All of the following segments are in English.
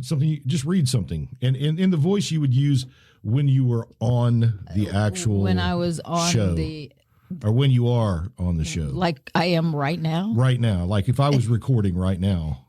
something. Just read something, and in the voice you would use when you were on the actual when I was on show. Or when you are on the show. Like I am right now? Right now. Like if I was recording right now,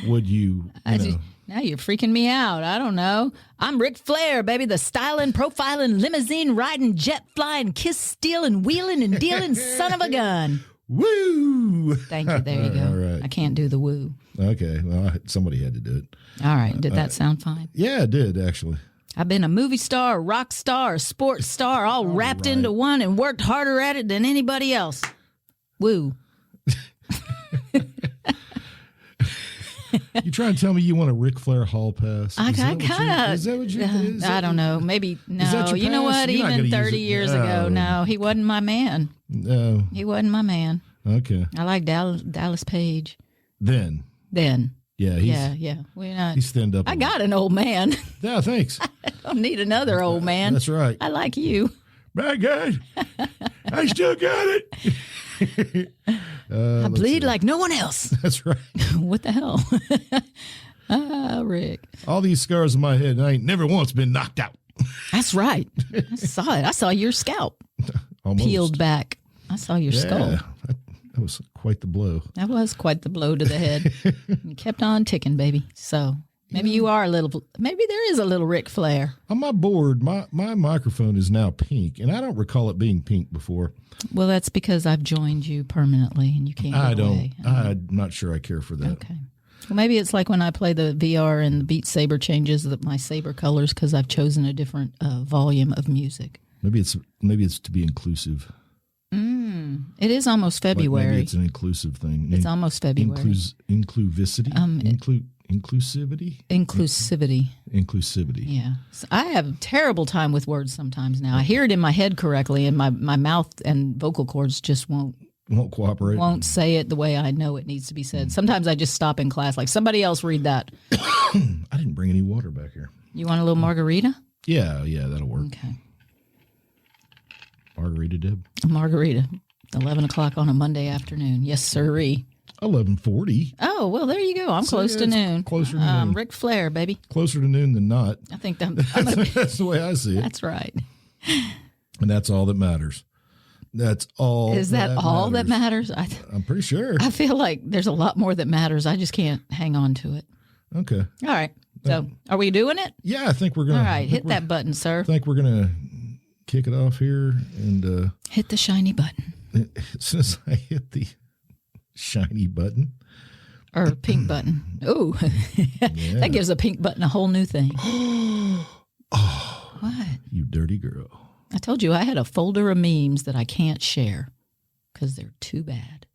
would you know? Now you're freaking me out. I don't know. I'm Ric Flair, baby. The styling, profiling, limousine riding, jet flying, kiss stealing, wheeling and dealing son of a gun. Woo! Thank you. There you go. All right. I can't do the woo. Okay. Well, somebody had to do it. All right. Did that sound fine? Yeah, it did, actually. I've been a movie star, a rock star, a sports star, all wrapped into one and worked harder at it than anybody else. Woo. You trying to tell me you want a Ric Flair hall pass? I kind of. Is that what you think? I don't know. Maybe. No. You know what? You're even 30 years ago, no, he wasn't my man. No. He wasn't my man. Okay. I like Dallas Page. Then. Yeah. We're not. He's thinned up. I got an old man. Yeah, thanks. I don't need another old man. That's right. I like you. My God. I still got it. I bleed like no one else. That's right. What the hell? Rick. All these scars on my head, and I ain't never once been knocked out. That's right. I saw it. I saw your scalp peeled back. I saw your skull. That was quite the blow. That was quite the blow to the head. You kept on ticking, baby. So maybe you are maybe there is a little Ric Flair. On my board, my microphone is now pink, and I don't recall it being pink before. Well, that's because I've joined you permanently, and you can't get away. I'm not sure I care for that. Okay. Well, maybe it's like when I play the VR and the Beat Saber changes my saber colors because I've chosen a different volume of music. Maybe it's to be inclusive. It is almost February. Maybe it's an inclusive thing. It's almost February. Inclusivity. Inclusivity. Yeah. So I have a terrible time with words sometimes now. I hear it in my head correctly, and my mouth and vocal cords just won't cooperate. Won't say it the way I know it needs to be said. Sometimes I just stop in class, like somebody else read that. I didn't bring any water back here. You want a little margarita? Yeah, that'll work. Okay. Margarita, Deb? Margarita. 11 o'clock on a Monday afternoon. Yes, sirree. 11:40. Oh, well, there you go. I'm close to noon. Closer to noon. Ric Flair, baby. Closer to noon than not. I think that's the way I see it. That's right. And that's all that matters. That's all. Is that all that matters? I'm pretty sure. I feel like there's a lot more that matters. I just can't hang on to it. Okay. All right. So are we doing it? Yeah, I think we're going to. All right. Hit that button, sir. I think we're going to kick it off here and. Hit the shiny button. As soon as I hit the shiny button. Or pink button. Ooh. That gives a pink button a whole new thing. Oh. What? You dirty girl. I told you I had a folder of memes that I can't share because they're too bad.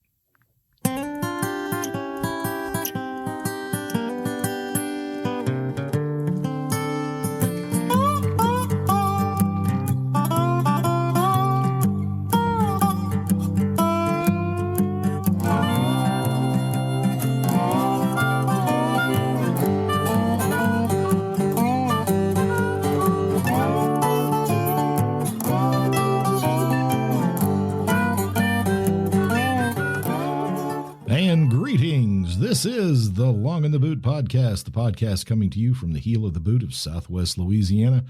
This is the Long in the Boot podcast, the podcast coming to you from the heel of the boot of Southwest Louisiana.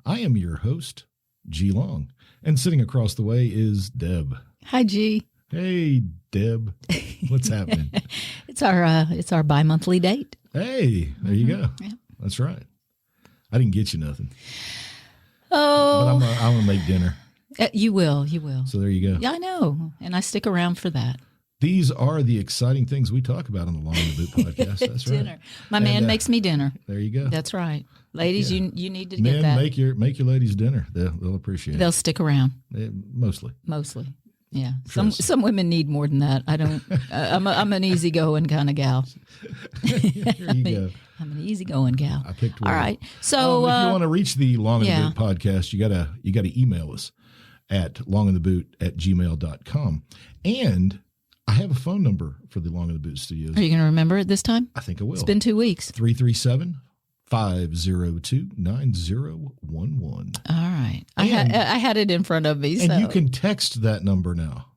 I am your host, G Long, and sitting across the way is Deb. Hi, G. Hey, Deb. What's happening? It's our bi-monthly date. Hey, there you go. Yeah. That's right. I didn't get you nothing. Oh, but I'm gonna make dinner. You will. So there you go. Yeah, I know, and I stick around for that. These are the exciting things we talk about on the Long in the Boot podcast. That's dinner. Right. My man makes me dinner. There you go. That's right. Ladies, you need to Men, get that. Make your ladies dinner. They'll appreciate it. They'll stick around. Mostly. Yeah. Some women need more than that. I don't. I'm an easygoing kind of gal. There you go. I'm an easygoing gal. I picked well. All right. So if you want to reach the Long in the Boot podcast, you gotta email us at longintheboot@gmail.com. And I have a phone number for the Long in the Boot Studios. Are you going to remember it this time? I think I will. It's been 2 weeks. 337-502-9011. All right. I had it in front of me. And you can text that number now.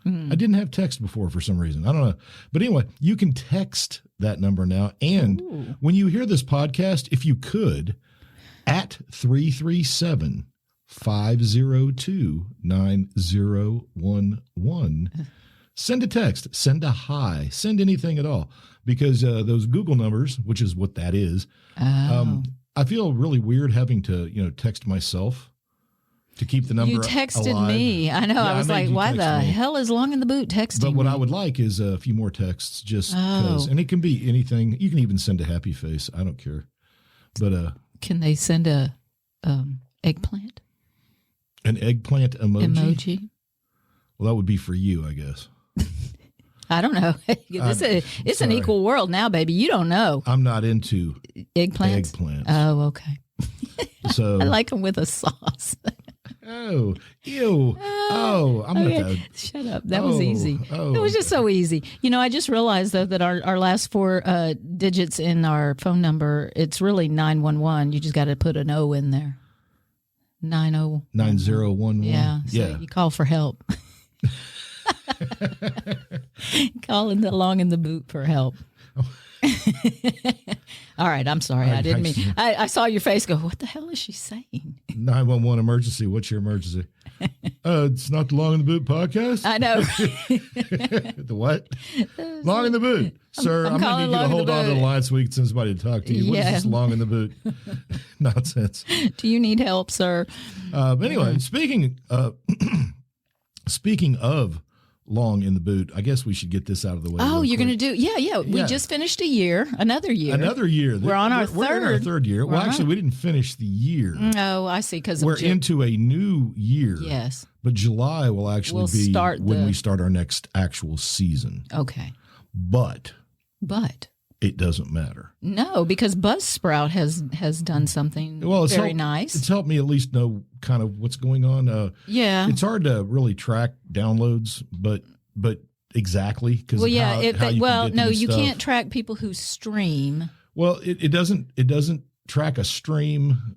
I didn't have text before for some reason. I don't know. But anyway, you can text that number now. And when you hear this podcast, if you could, at 337-502-9011, send a text, send a hi, send anything at all. Because those Google numbers, which is what that is, I feel really weird having to, text myself to keep the number You texted alive. me. I know. Yeah, I was like, why the hell is Long in the Boot texting But what me? I would like is a few more texts just because. And it can be anything. You can even send a happy face. I don't care. But can they send a eggplant? An eggplant Emoji? Well, that would be for you, I guess. I don't know. It's an equal world now, baby. You don't know. I'm not into Eggplants? Oh, okay. So I like them with a sauce. Oh, ew. I'm okay. not that. Shut up. That was easy. Oh. It was just so easy. I just realized, though, that our last four digits in our phone number, it's really 911. You just got to put an O in there. 9011. Yeah. So you call for help. Calling the Long in the Boot for help. All right, I'm sorry. I didn't mean. I saw your face go, what the hell is she saying? 911 emergency. What's your emergency? It's not the Long in the Boot podcast. I know. The what? Long in the Boot. Sir, I'm going to need you to hold on to the line so we can send somebody to talk to you. What is this Long in the Boot nonsense? Do you need help, sir? But anyway, speaking of Long in the Boot, I guess we should get this out of the way. Oh, you're going to do? Yeah. We just finished another year. We're on our We're in our third year. Well, actually, we didn't finish the year. Oh, I see. Because we're into a new year. Yes. But July will actually be when we start our next actual season. Okay. But it doesn't matter. No, because Buzzsprout has done something very nice. It's helped me at least know kind of what's going on. Yeah. It's hard to really track downloads, but exactly because you can't track people who stream. Well, it doesn't track a stream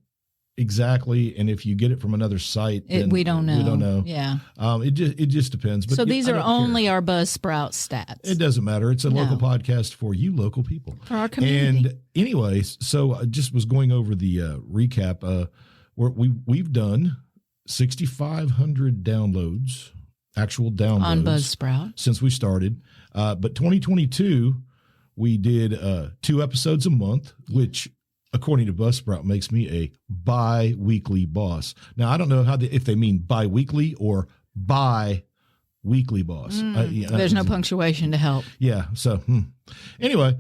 exactly, and if you get it from another site, then we don't know. We don't know. Yeah. It just depends. But so these are only our Buzzsprout stats. It doesn't matter. It's a local podcast for you local people. For our community. And anyways, so I just was going over the recap. We've done 6,500 downloads, actual downloads on Buzzsprout since we started. But 2022, we did 2 episodes a month, which, according to Buzzsprout, makes me a bi-weekly boss. Now, I don't know if they mean bi-weekly or bi-weekly boss. There's no punctuation to help. Yeah. So anyway,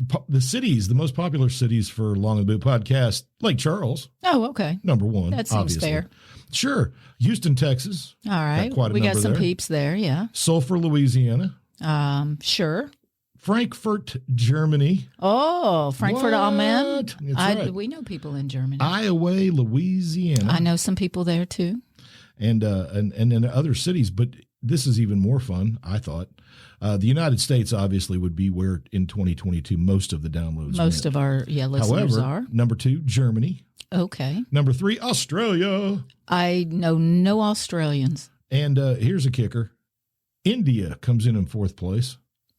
the most popular cities for Long in the Boot podcast, Lake Charles. Oh, okay. Number 1. That seems obviously. fair. Sure. Houston, Texas. All right. We got some peeps there. Yeah. Sulphur, Louisiana. Sure. Frankfurt, Germany. Oh, Frankfurt am Main. That's right. We know people in Germany. Iowa, Louisiana. I know some people there too. And in other cities, but this is even more fun, I thought. The United States obviously would be where in 2022 most of the downloads most went. of our listeners are. Number 2, Germany. Okay. Number 3, Australia. I know no Australians. And here's a kicker. India comes in 4th place.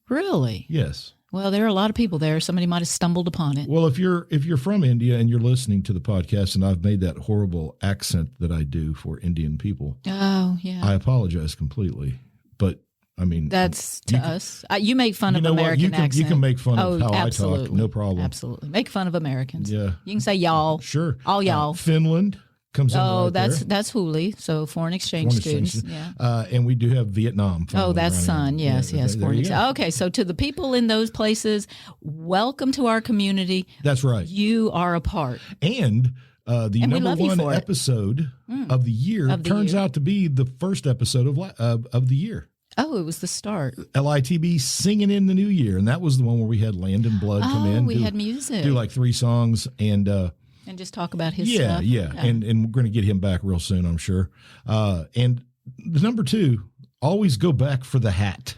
Really? Yes. Well, there are a lot of people there. Somebody might have stumbled upon it. Well, if you're from India and you're listening to the podcast, and I've made that horrible accent that I do for Indian people. Oh, yeah. I apologize completely. But I mean, that's to us. You make fun of American accent. You can make fun of how absolutely. I talk. No problem. Absolutely. Make fun of Americans. Yeah. You can say y'all. Sure. All y'all. Finland comes in right that's there. Hooli. So foreign exchange students. Yeah. And we do have Vietnam. That's Sun. Yes. Foreign exchange. Okay. So to the people in those places, welcome to our community. That's right. You are a part. And the number 1 episode of the year turns out to be the first episode of the year. Oh, it was the start. LITB singing in the new year. And that was the one where we had Landon Blood come in. We had music. Do like 3 songs and just talk about his stuff. Yeah. And we're going to get him back real soon, I'm sure. And the number 2, always go back for the hat.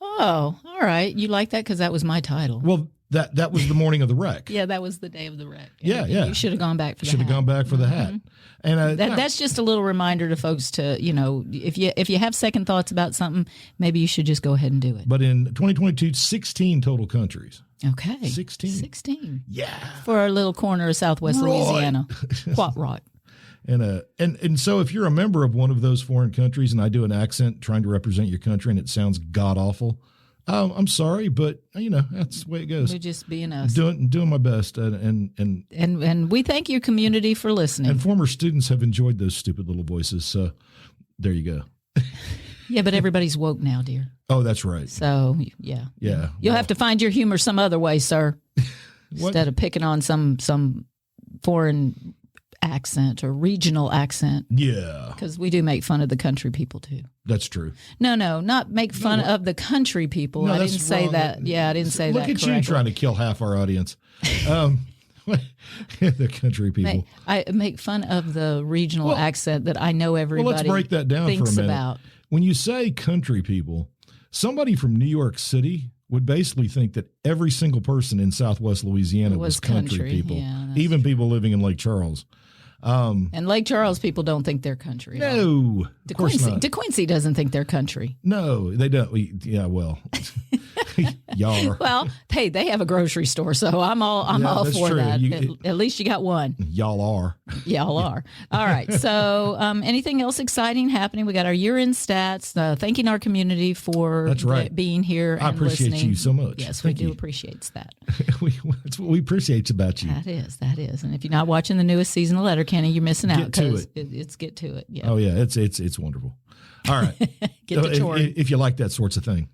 Oh, all right. You like that because that was my title. Well, That was the morning of the wreck. Yeah, that was the day of the wreck. Yeah. You should have gone back for the hat. Should have gone back for the hat. And that's just a little reminder to folks to, if you have second thoughts about something, maybe you should just go ahead and do it. But in 2022, 16 total countries. Okay. 16. Yeah. For our little corner of Southwest Louisiana. Quite right. And so if you're a member of one of those foreign countries and I do an accent trying to represent your country and it sounds god awful, I'm sorry, but that's the way it goes. We're just being us. Doing my best, and we thank your community for listening. And former students have enjoyed those stupid little voices. So there you go. Yeah, but everybody's woke now, dear. Oh, that's right. So yeah. You'll have to find your humor some other way, sir. Instead of picking on some foreign accent or regional accent. Yeah. Because we do make fun of the country people too. That's true. No, not make fun of the country people. No, I didn't say wrong. that. Yeah, I didn't say that. Look at correctly. you trying to kill half our audience. The country people. I make fun of the regional accent that I know everybody. Well, let's break that down for a minute. About. When you say country people, somebody from New York City would basically think that every single person in Southwest Louisiana was country people, even people living in Lake Charles. And Lake Charles people don't think they're country. No, of course not. DeQuincy doesn't think they're country. No, they don't. Yeah, well, y'all are. Well, hey, they have a grocery store, so I'm all for true. that. At least you got one. Y'all are. Y'all are. All right. So anything else exciting happening? We got our year-end stats, thanking our community for being here and appreciate listening. You so much. Yes, Thank we do you. appreciate that. That's what we appreciate about you. That is. And if you're not watching the newest season of Letterkenny, you're missing out because it's Get to It. Yeah. Oh, yeah. It's wonderful. All right. Get to touring. If you like that sorts of thing.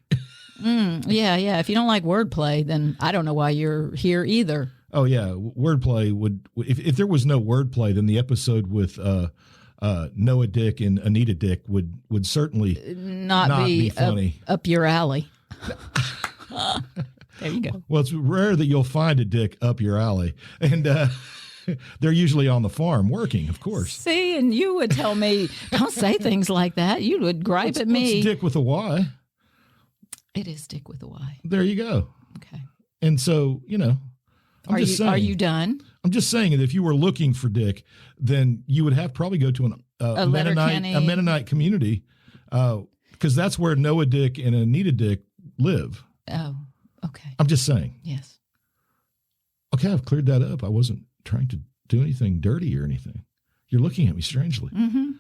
Yeah. If you don't like wordplay, then I don't know why you're here either. Oh, yeah. Wordplay would, if there was no wordplay, then the episode with Noah Dick and Anita Dick would certainly not be funny. Up your alley. There you go. Well, it's rare that you'll find a dick up your alley. And they're usually on the farm working, of course. See, and you would tell me, don't say things like that. You would gripe at me. It's Dick with a Y. It is Dick with a Y. There you go. Okay. And so, Are you done? I'm just saying that if you were looking for Dick, then you would have probably go to a Mennonite community because that's where Noah Dick and Anita Dick live. Oh, okay. I'm just saying. Yes. Okay, I've cleared that up. I wasn't trying to do anything dirty or anything. You're looking at me strangely. Mm-hmm.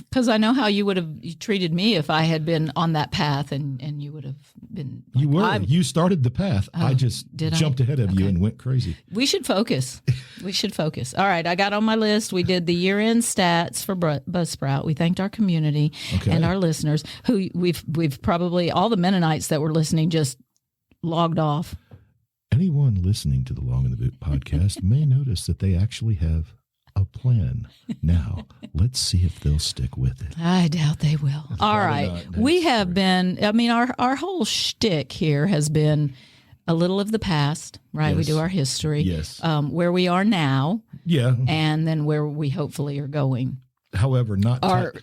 Because I know how you would have treated me if I had been on that path and you would have been. Like, you were. You started the path. I just jumped ahead of you and went crazy. We should focus. All right. I got on my list. We did the year-end stats for Buzzsprout. We thanked our community and our listeners who we've probably, all the Mennonites that were listening just logged off. Anyone listening to the Long in the Boot podcast may notice that they actually have a plan. Now, let's see if they'll stick with it. I doubt they will. All right. We have been, our whole shtick here has been a little of the past, right? Yes. We do our history. Yes. Where we are now. Yeah. And then where we hopefully are going. However,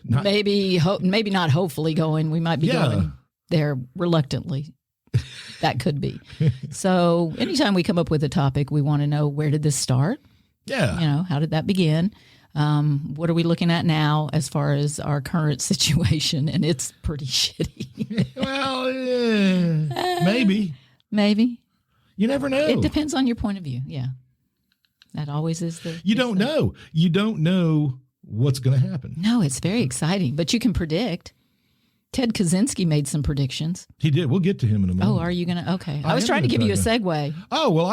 maybe not hopefully going. We might be going there reluctantly. That could be. So anytime we come up with a topic, we want to know, where did this start? Yeah. How did that begin? What are we looking at now as far as our current situation? And it's pretty shitty. Well, maybe. Maybe. You never know. It depends on your point of view. Yeah. That always is the... You don't know. You don't know what's going to happen. No, it's very exciting, but you can predict. Ted Kaczynski made some predictions. He did. We'll get to him in a moment. Oh, are you going to? Okay. I was trying to give you a segue. Oh, well,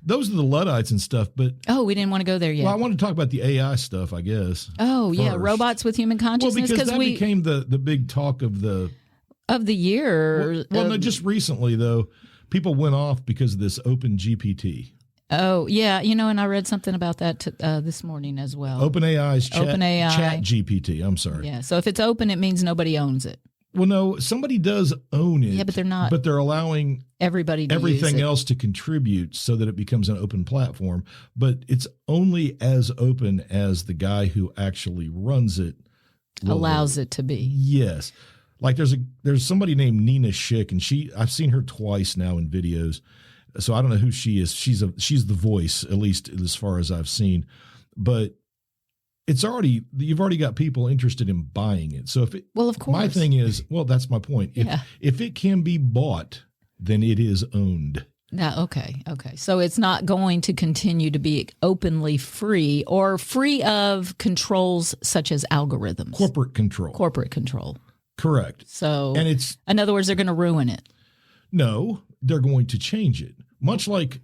those are the Luddites and stuff, but. Oh, we didn't want to go there yet. Well, I want to talk about the AI stuff, I guess. Oh, yeah. Robots with human consciousness. Well, because that became the big talk of the year. Well, no, just recently, though, people went off because of this open GPT. Oh, yeah. And I read something about that this morning as well. OpenAI's Chat GPT. I'm sorry. Yeah. So if it's open, it means nobody owns it. Well, no, somebody does own it. Yeah, but they're not. But they're allowing everything else to contribute so that it becomes an open platform. But it's only as open as the guy who actually runs it allows it to be. Yes. Like there's somebody named Nina Schick, and I've seen her twice now in videos. So I don't know who she is. She's the voice, at least as far as I've seen. But you've already got people interested in buying it. So of course. My thing is, that's my point. If it can be bought, then it is owned. Now, okay. So it's not going to continue to be openly free or free of controls such as algorithms. Corporate control. Correct. So, in other words, they're going to ruin it. No, they're going to change it. Much like,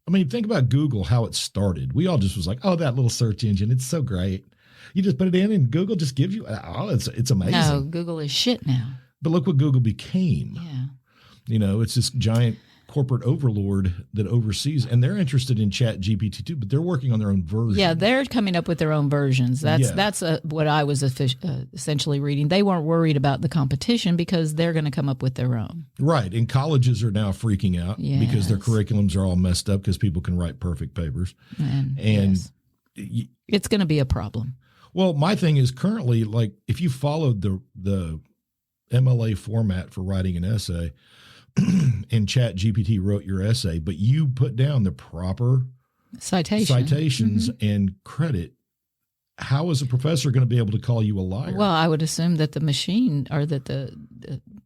think about Google, how it started. We all just was like, oh, that little search engine, it's so great. You just put it in and Google just gives you, it's amazing. No, Google is shit now. But look what Google became. Yeah. It's this giant corporate overlord that oversees, and they're interested in Chat GPT too, but they're working on their own version. Yeah, they're coming up with their own versions. That's what I was essentially reading. They weren't worried about the competition because they're going to come up with their own. Right, and colleges are now freaking out because their curriculums are all messed up because people can write perfect papers. And it's going to be a problem. Well, my thing is currently, like, if you followed the MLA format for writing an essay, and Chat GPT wrote your essay, but you put down the proper citations and credit, how is a professor going to be able to call you a liar? Well, I would assume that the machine or that the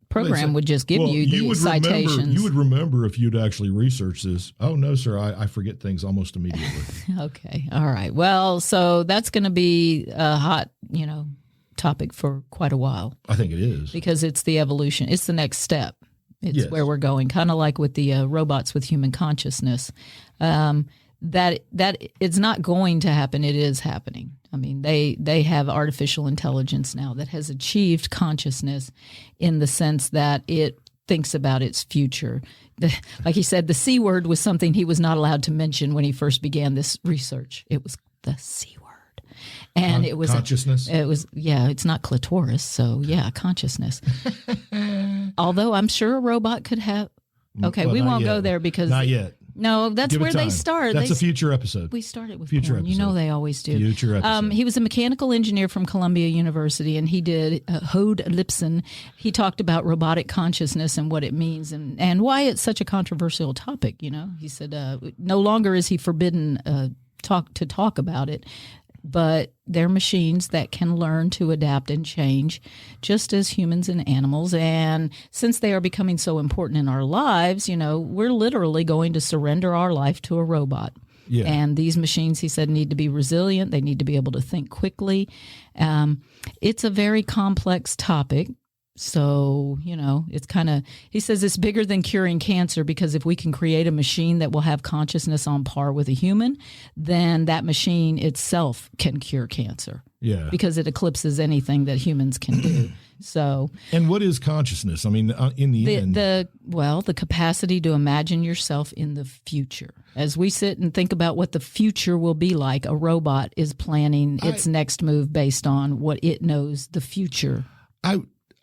program would just give you the citations. You would remember if you'd actually researched this. Oh, no, sir, I forget things almost immediately. Okay. All right. Well, so that's going to be a hot, topic for quite a while. I think it is. Because it's the evolution. It's the next step. It's where we're going, kind of like with the robots with human consciousness. That it's not going to happen. It is happening. They have artificial intelligence now that has achieved consciousness in the sense that it thinks about its future. Like he said, the C word was something he was not allowed to mention when he first began this research. It was the C word. And it was consciousness. It's not clitoris, so consciousness. Although I'm sure a robot could have. Okay, we won't go there because not yet. No, that's where they start. That's a future episode. We started with future porn. episode. They always do. Future episode. He was a mechanical engineer from Columbia University, and he did Hode Lipson. He talked about robotic consciousness and what it means and why it's such a controversial topic. He said no longer is he forbidden to talk about it. But they're machines that can learn to adapt and change just as humans and animals. And since they are becoming so important in our lives, we're literally going to surrender our life to a robot. Yeah. And these machines, he said, need to be resilient. They need to be able to think quickly. It's a very complex topic. So, it's kind of, he says it's bigger than curing cancer because if we can create a machine that will have consciousness on par with a human, then that machine itself can cure cancer. Yeah. Because it eclipses anything that humans can do. So. And what is consciousness? In the end. The capacity to imagine yourself in the future. As we sit and think about what the future will be like, a robot is planning its next move based on what it knows the future.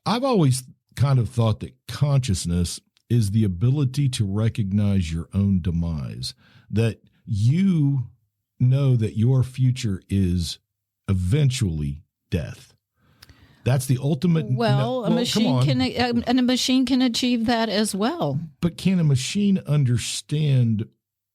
I've always kind of thought that consciousness is the ability to recognize your own demise, that you know that your future is eventually death. That's the ultimate. A machine can achieve that as well. But can a machine understand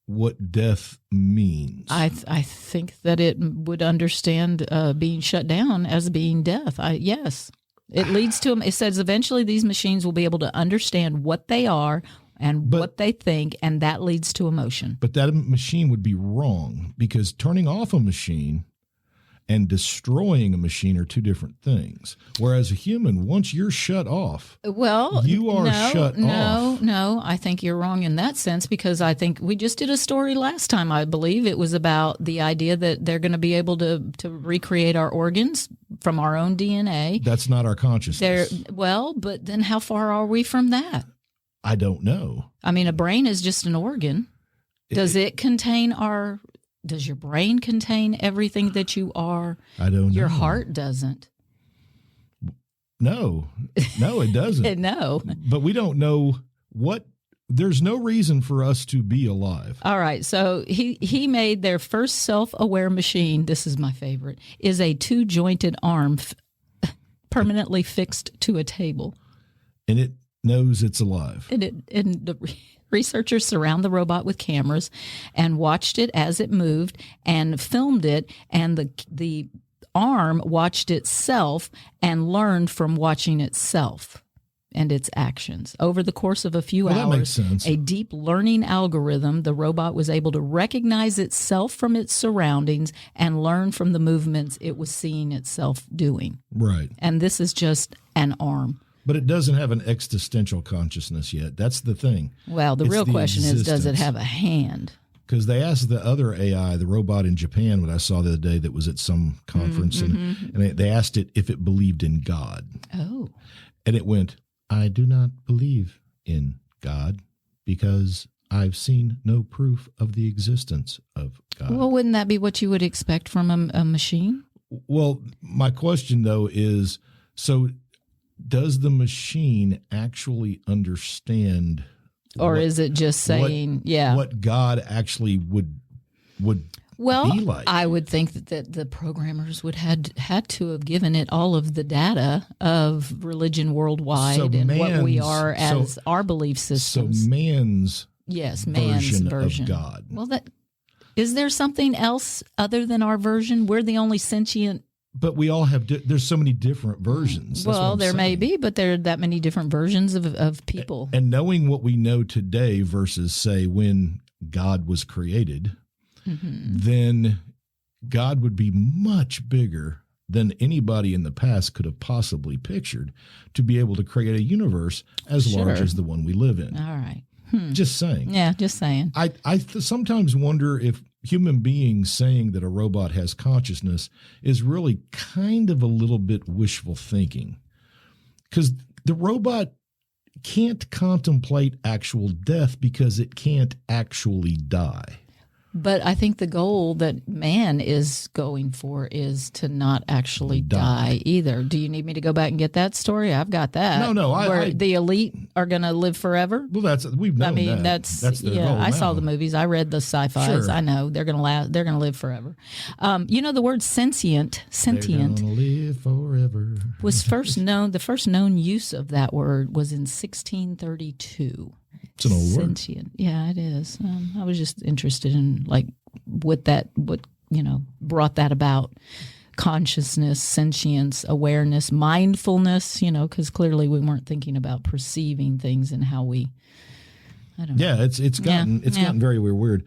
what death means? I think that it would understand being shut down as being death. Yes. It leads to them. It says eventually these machines will be able to understand what they are and what they think, and that leads to emotion. But that machine would be wrong because turning off a machine and destroying a machine are two different things. Whereas a human, once you're shut off, you are shut off. No, I think you're wrong in that sense because I think we just did a story last time, I believe. It was about the idea that they're going to be able to recreate our organs from our own DNA. That's not our consciousness. But then how far are we from that? I don't know. A brain is just an organ. Does Does your brain contain everything that you are? I don't know. Your heart doesn't. No, it doesn't. No. But we don't know there's no reason for us to be alive. All right. So he made their first self-aware machine. This is my favorite, is a 2-jointed arm permanently fixed to a table. And it knows it's alive. And Researchers surround the robot with cameras and watched it as it moved and filmed it, and the arm watched itself and learned from watching itself and its actions. Over the course of a few hours, a deep learning algorithm, the robot was able to recognize itself from its surroundings and learn from the movements it was seeing itself doing. Right. And this is just an arm. But it doesn't have an existential consciousness yet. That's the thing. Well, the real question is, does it have a hand? Because they asked the other AI, the robot in Japan, what I saw the other day that was at some conference, and they asked it if it believed in God. Oh. And it went, I do not believe in God because I've seen no proof of the existence of God. Well, wouldn't that be what you would expect from a machine? Well, my question, though, is, so does the machine actually understand, or is it just saying, what God actually would be like? I would think that the programmers would had to have given it all of the data of religion worldwide and what we are as our belief systems. So man's version of God. Well, is there something else other than our version? We're the only sentient. But we all have, there's so many different versions. Well, there may be, but there are that many different versions of people. And knowing what we know today versus, say, when God was created, then God would be much bigger than anybody in the past could have possibly pictured to be able to create a universe as large as the one we live in. All right. Just saying. Yeah, just saying. I sometimes wonder if human beings saying that a robot has consciousness is really kind of a little bit wishful thinking, because the robot can't contemplate actual death because it can't actually die. But I think the goal that man is going for is to not actually die either. Do you need me to go back and get that story? I've got that. No. Where the elite are going to live forever? Well, we've known that. That's their goal I now. saw the movies. I read the sci-fis. Sure. I know they're going to live forever. The word sentient They're gonna live forever. was first known. The first known use of that word was in 1632. It's an old word. Sentient. Yeah, it is. I was just interested in what brought that about. Consciousness, sentience, awareness, mindfulness, because clearly we weren't thinking about perceiving things and how we, I don't know. Yeah, it's gotten very weird.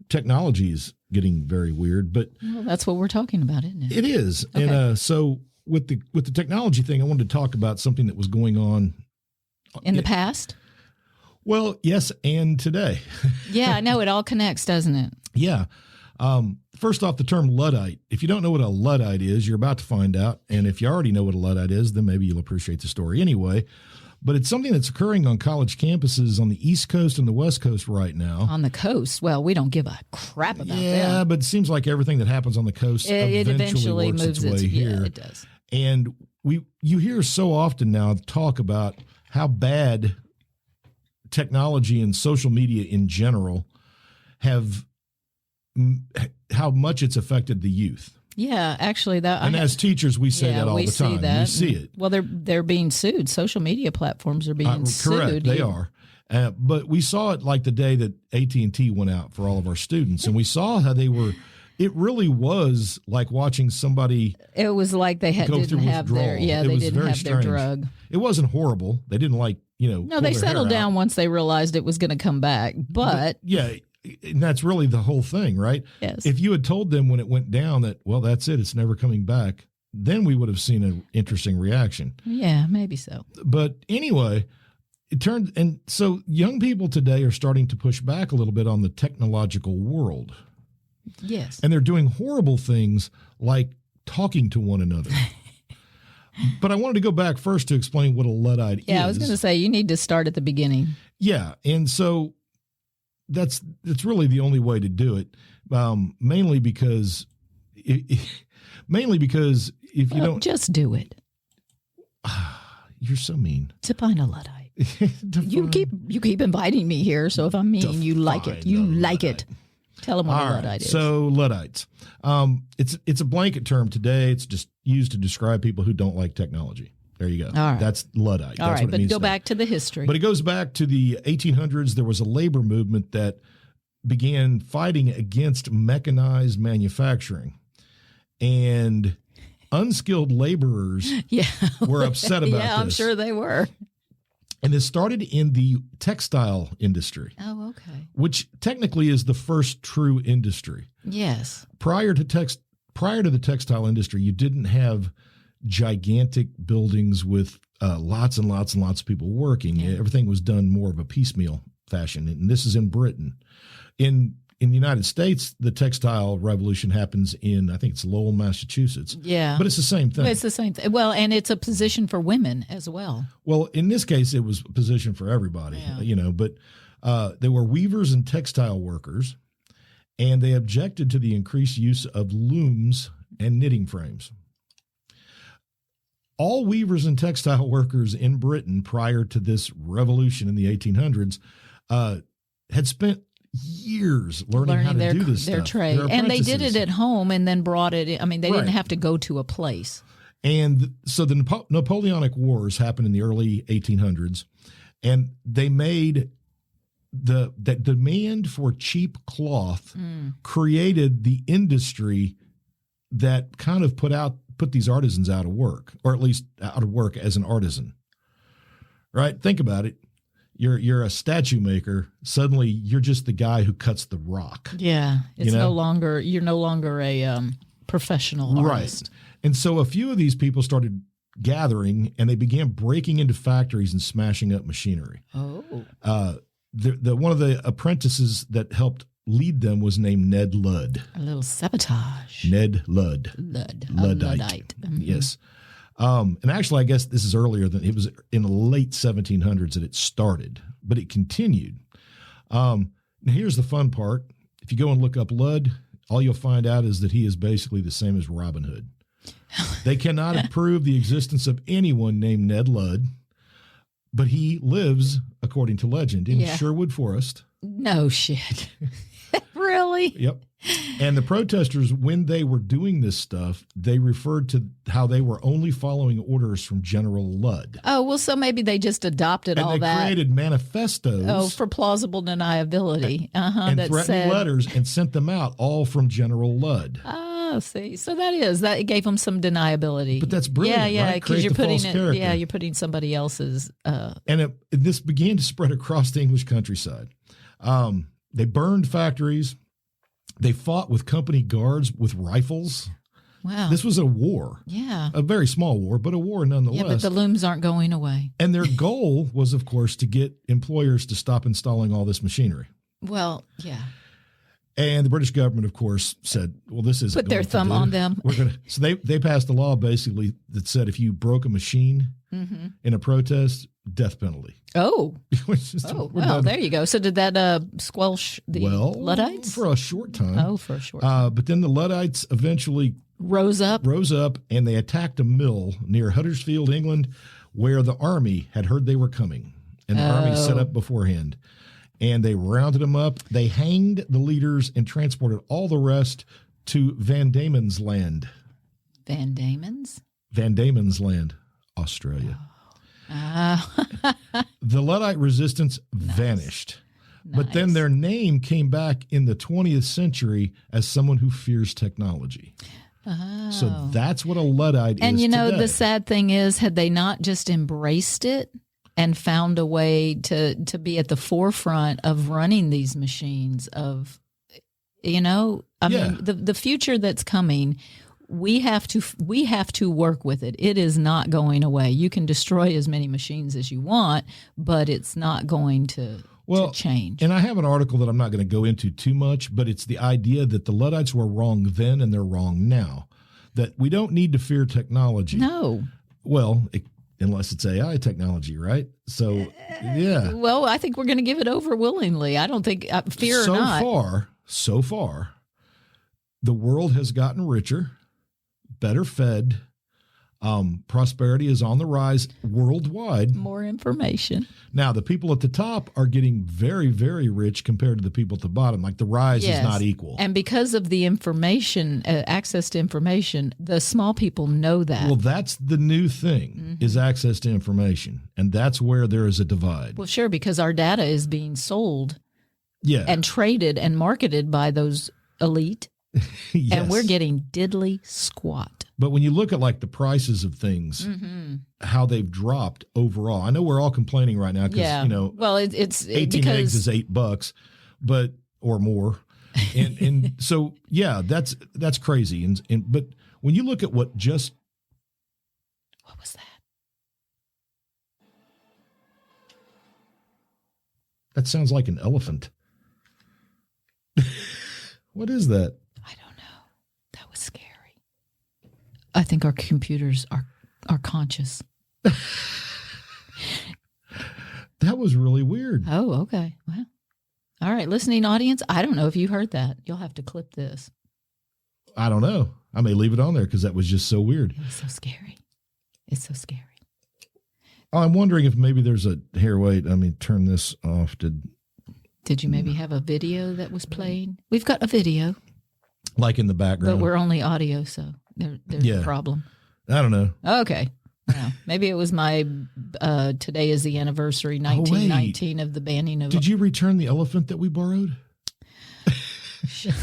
Technology is getting very weird, but that's what we're talking about, isn't it? it is. Okay. And so with the technology thing, I wanted to talk about something that was going on in the past. Well, yes, and today. Yeah, I know. It all connects, doesn't it? Yeah. First off, the term Luddite. If you don't know what a Luddite is, you're about to find out. And if you already know what a Luddite is, then maybe you'll appreciate the story anyway. But it's something that's occurring on college campuses on the East Coast and the West Coast right now. On the coast? Well, we don't give a crap about that. Yeah, but it seems like everything that happens on the coast eventually works its way here. Yeah, it does. And you hear so often now talk about how bad technology and social media in general how much it's affected the youth. Yeah, actually, as teachers, we say that all the time. We see it. Well, they're being sued. Social media platforms are being sued. Correct, they are. But we saw it like the day that AT&T went out for all of our students, and we saw how they were. It really was like watching somebody. It was like they didn't have their drug. It wasn't horrible. They didn't No, they settled down once they realized it was going to come back. But yeah, and that's really the whole thing, right? Yes. If you had told them when it went down that, well, that's it, it's never coming back, then we would have seen an interesting reaction. Yeah, maybe so. But anyway, and so young people today are starting to push back a little bit on the technological world. Yes. And they're doing horrible things like talking to one another. But I wanted to go back first to explain what a Luddite is. Yeah, I was going to say, you need to start at the beginning. Yeah, and so that's really the only way to do it, mainly because if you don't. Just do it. You're so mean. Define a Luddite. You keep inviting me here, so if I'm mean, you like it. You like it. Tell them what a Luddite is. So Luddites. It's a blanket term today. It's just used to describe people who don't like technology. There you go. All right. That's Luddite. All That's right, what it but means go now. back to the history. But it goes back to the 1800s. There was a labor movement that began fighting against mechanized manufacturing. And unskilled laborers were upset about this. Yeah, I'm sure they were. And it started in the textile industry. Oh, okay. Which technically is the first true industry. Yes. Prior to the textile industry, you didn't have gigantic buildings with lots and lots and lots of people working. Yeah. Everything was done more of a piecemeal fashion. And this is in Britain. In the United States, the textile revolution happens in, I think it's Lowell, Massachusetts. Yeah. But it's the same thing. It's the same thing. Well, and it's a position for women as well. Well, in this case, it was a position for everybody, but there were weavers and textile workers, and they objected to the increased use of looms and knitting frames. All weavers and textile workers in Britain prior to this revolution in the 1800s had spent years learning how to do this their stuff. trade. And they did it at home and then brought it in. I mean, they didn't have to go to a place. And so the Napoleonic Wars happened in the early 1800s, and they made that demand for cheap cloth created the industry that kind of put these artisans out of work, or at least out of work as an artisan. Right? Think about it. You're a statue maker. Suddenly, you're just the guy who cuts the rock. Yeah, you're no longer a professional artist. Right. And so a few of these people started gathering, and they began breaking into factories and smashing up machinery. Oh. One of the apprentices that helped lead them was named Ned Ludd. A little sabotage. Ned Ludd. Luddite. Mm-hmm. Yes. And actually, I guess this is earlier than it was in the late 1700s that it started, but it continued. Now, here's the fun part. If you go and look up Ludd, all you'll find out is that he is basically the same as Robin Hood. They cannot prove the existence of anyone named Ned Ludd, but he lives, according to legend, in Sherwood Forest. No shit. Really? Yep. And the protesters, when they were doing this stuff, they referred to how they were only following orders from General Ludd. Oh, well, so maybe they just adopted all that. And they created manifestos. Oh, for plausible deniability. And threatening letters and sent them out, all from General Ludd. Oh, see. So that gave them some deniability. But that's brilliant, yeah, right? because you're putting you're putting somebody else's. And this began to spread across the English countryside. They burned factories. They fought with company guards with rifles. Wow. This was a war. Yeah. A very small war, but a war nonetheless. Yeah, but the looms aren't going away. And their goal was, of course, to get employers to stop installing all this machinery. Well, yeah. And the British government, of course, said, well, this isn't put their thumb on them. So they passed a law basically that said if you broke a machine in a protest, death penalty. Oh. Well, there you go. So did that squelch the Luddites? For a short time. Oh, for a short time. But then the Luddites eventually rose up, and they attacked a mill near Huddersfield, England, where the army had heard they were coming. And the army set up beforehand. And they rounded them up. They hanged the leaders and transported all the rest to Van Diemen's Land. Van Diemen's? Van Diemen's Land, Australia. The Luddite resistance vanished. But then their name came back in the 20th century as someone who fears technology. Oh. So that's what a Luddite is And today. The sad thing is, had they not just embraced it and found a way to be at the forefront of running these machines of, mean, the future that's coming, we have to work with it. It is not going away. You can destroy as many machines as you want, but it's not going to change. And I have an article that I'm not going to go into too much, but it's the idea that the Luddites were wrong then and they're wrong now, that we don't need to fear technology. No. Well, unless it's AI technology, right? So, yeah. Well, I think we're going to give it over willingly. I don't think fear or not. So far, the world has gotten richer, better fed, Prosperity is on the rise worldwide. More information. Now, the people at the top are getting very, very rich compared to the people at the bottom. Like the rise is not equal. And because of the information, access to information, the small people know that. Well, that's the new thing is access to information. And that's where there is a divide. Well, sure, because our data is being sold and traded and marketed by those elite. Yes. And we're getting diddly squat. But when you look at like the prices of things, how they've dropped overall, I know we're all complaining right now because, well, it's 18 eggs is $8, but, or more. And so, yeah, that's crazy. But when you look at what was that? That sounds like an elephant. What is that? I don't know. That was scary. I think our computers are conscious. That was really weird. Oh, okay. Well, all right. Listening audience, I don't know if you heard that. You'll have to clip this. I don't know. I may leave it on there because that was just so weird. It was so scary. It's so scary. Oh, I'm wondering if maybe there's here, wait, turn this off. Did you maybe have a video that was playing? We've got a video. Like in the background. But we're only audio, so there's a problem. I don't know. Okay. Well, maybe it was my today is the anniversary, 1919 of the banning of... Did you return the elephant that we borrowed? Shut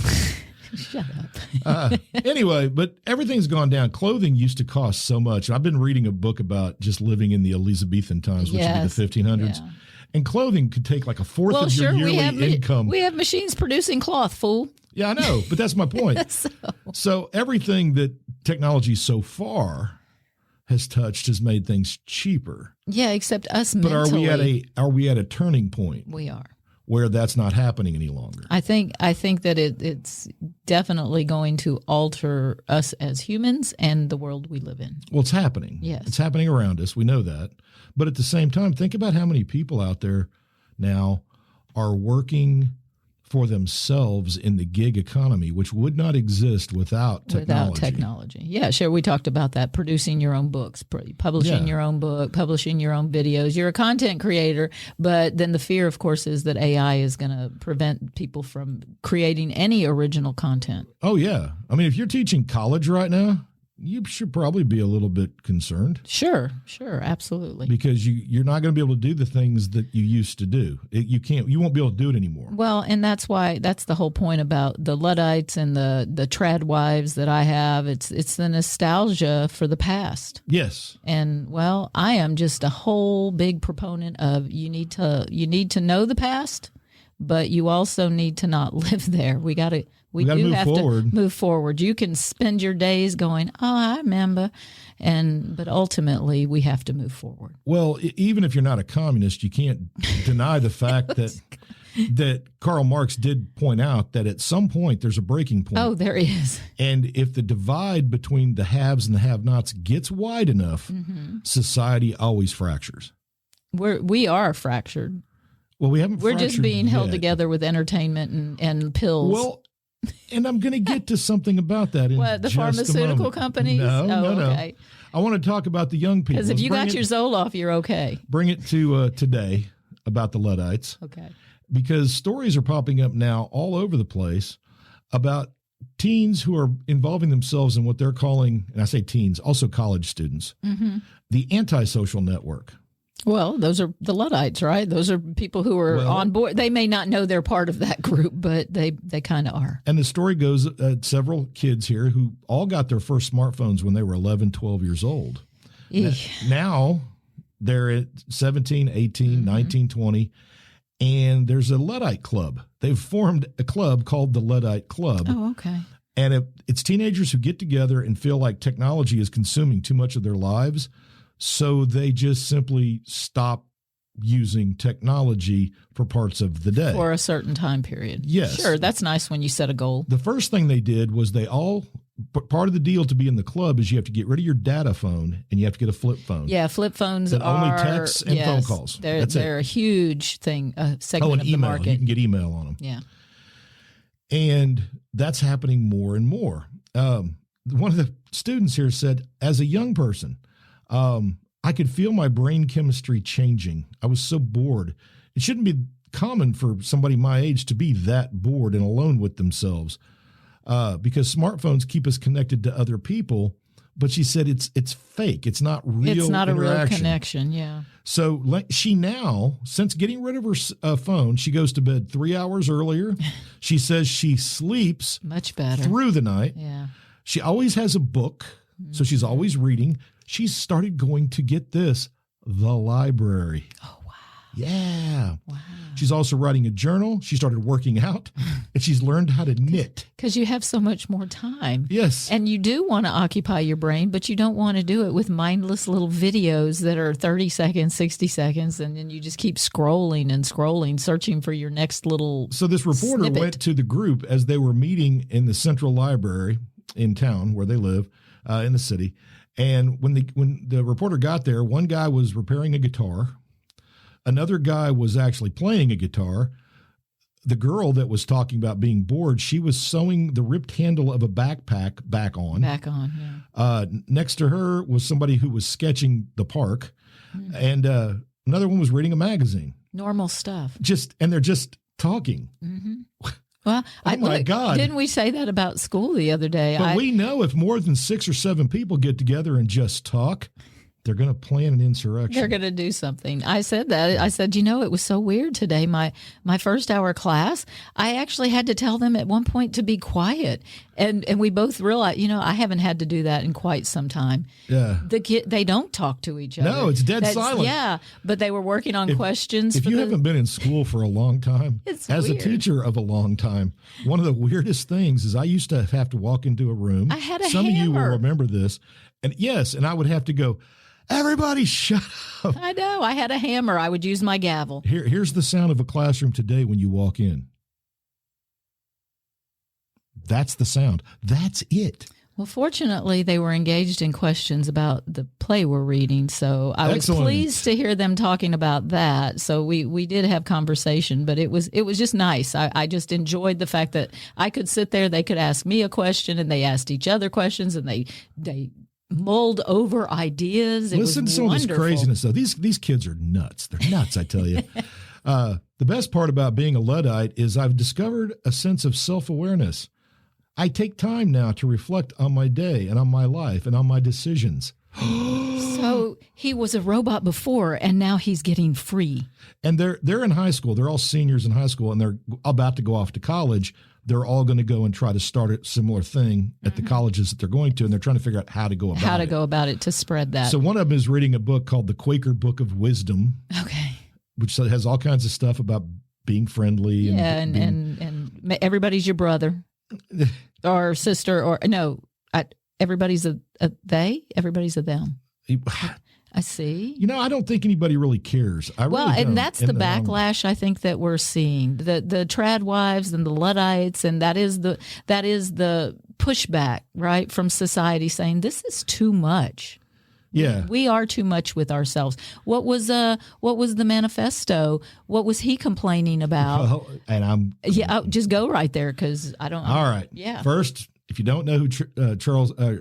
up. Anyway, but everything's gone down. Clothing used to cost so much. I've been reading a book about just living in the Elizabethan times, which would be the 1500s. Yeah. And clothing could take like a fourth of your yearly income. We have machines producing cloth, fool. Yeah, I know, but that's my point. So everything that technology so far has touched has made things cheaper. Yeah, except us but mentally. But are we at a turning point? We are. Where that's not happening any longer. I think that it's definitely going to alter us as humans and the world we live in. Well, it's happening. Yes. It's happening around us. We know that. But at the same time, think about how many people out there now are working for themselves in the gig economy, which would not exist without technology. Yeah, sure. We talked about that. Producing your own books, publishing your own book, publishing your own videos. You're a content creator, but then the fear, of course, is that AI is going to prevent people from creating any original content. Oh, yeah. If you're teaching college right now, you should probably be a little bit concerned. Sure, absolutely. Because you're not going to be able to do the things that you used to do. You won't be able to do it anymore. Well, and that's the whole point about the Luddites and the trad wives that I have. It's the nostalgia for the past. Yes. And well, I am just a whole big proponent of you need to know the past, but you also need to not live there. We do have to move forward. You can spend your days going, oh, I remember. But ultimately, we have to move forward. Well, even if you're not a communist, you can't deny the fact that Karl Marx did point out that at some point there's a breaking point. Oh, there is. And if the divide between the haves and the have-nots gets wide enough, society always fractures. We are fractured. Well, we're just being held together with entertainment and pills. Well, and I'm going to get to something about that in the pharmaceutical companies? No. Okay. I want to talk about the young people. Because if you got your Zoloft, you're okay. Bring it to today about the Luddites. Okay. Because stories are popping up now all over the place about teens who are involving themselves in what they're calling, and I say teens, also college students, the antisocial network. Well, those are the Luddites, right? Those are people who are on board. They may not know they're part of that group, but they kind of are. And the story goes, several kids here who all got their first smartphones when they were 11, 12 years old. Now they're at 17, 18, 19, 20, and there's a Luddite club. They've formed a club called the Luddite Club. Oh, okay. And it's teenagers who get together and feel like technology is consuming too much of their lives. So they just simply stop using technology for parts of the day. For a certain time period. Yes. Sure, that's nice when you set a goal. The first thing they did was part of the deal to be in the club is you have to get rid of your data phone and you have to get a flip phone. Yeah, flip phones that only texts and phone calls. They're a huge thing, a segment of the market. You can get email on them. Yeah. And that's happening more and more. one of the students here said, as a young person, I could feel my brain chemistry changing. I was so bored. It shouldn't be common for somebody my age to be that bored and alone with themselves, because smartphones keep us connected to other people. But she said it's fake. It's not real. It's not a real connection. Yeah. So she now, since getting rid of her phone, she goes to bed 3 hours earlier. She says she sleeps much better through the night. Yeah. She always has a book, so she's always reading. She's started going to, get this, the library. Oh, wow. Yeah. Wow. She's also writing a journal. She started working out, and she's learned how to knit. Because you have so much more time. Yes. And you do want to occupy your brain, but you don't want to do it with mindless little videos that are 30 seconds, 60 seconds, and then you just keep scrolling and scrolling, searching for your next little So this reporter snippet. went to the group as they were meeting in the central library in town where they live, in the city. And when the reporter got there, one guy was repairing a guitar. Another guy was actually playing a guitar. The girl that was talking about being bored, she was sewing the ripped handle of a backpack back on. Back on, yeah. Next to her was somebody who was sketching the park. And another one was reading a magazine. Normal stuff. And they're just talking. Mm-hmm. Well, oh my God. Didn't we say that about school the other day? But we know if more than 6 or 7 people get together and just talk, they're going to plan an insurrection. They're going to do something. I said that. I said, it was so weird today. My first hour class, I actually had to tell them at one point to be quiet. And we both realized, I haven't had to do that in quite some time. Yeah. They don't talk to each other. No, it's dead silent. Yeah, but they were working on questions. If you haven't been in school for a long time, as a teacher of a long time, one of the weirdest things is I used to have to walk into a room. I had a Some hammer. of you will remember this. And and I would have to go, everybody shut up. I know. I had a hammer. I would use my gavel. Here's the sound of a classroom today when you walk in. That's the sound. That's it. Well, fortunately, they were engaged in questions about the play we're reading, so I was pleased to hear them talking about that. So we did have conversation, but it was just nice. I just enjoyed the fact that I could sit there, they could ask me a question, and they asked each other questions, and they mulled over ideas. Listen to some of this craziness, though. These kids are nuts. They're nuts, I tell you. The best part about being a Luddite is I've discovered a sense of self-awareness. I take time now to reflect on my day and on my life and on my decisions. So he was a robot before, and now he's getting free. And they're in high school. They're all seniors in high school, and they're about to go off to college. They're all going to go and try to start a similar thing at the colleges that they're going to, and they're trying to figure out how to go about it. To spread that. So one of them is reading a book called The Quaker Book of Wisdom. Okay. Which has all kinds of stuff about being friendly. Yeah, and everybody's your brother or sister, or no, everybody's a they, everybody's a them. I see. I don't think anybody really cares. And that's the backlash I think that we're seeing. The trad wives and the Luddites, and that is the pushback, right, from society saying this is too much. Yeah, we are too much with ourselves. What was the manifesto? What was he complaining about? Well, just go right there because I don't. All right. Yeah. First, if you don't know who Kaczynski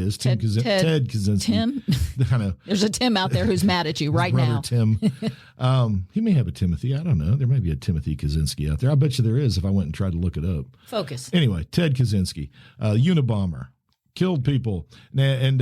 is, Ted Kaczynski. Tim. I know. There's a Tim out there who's mad at you right now. Tim. He may have a Timothy. I don't know. There may be a Timothy Kaczynski out there. I bet you there is if I went and tried to look it up. Focus. Anyway, Ted Kaczynski, Unabomber, killed people and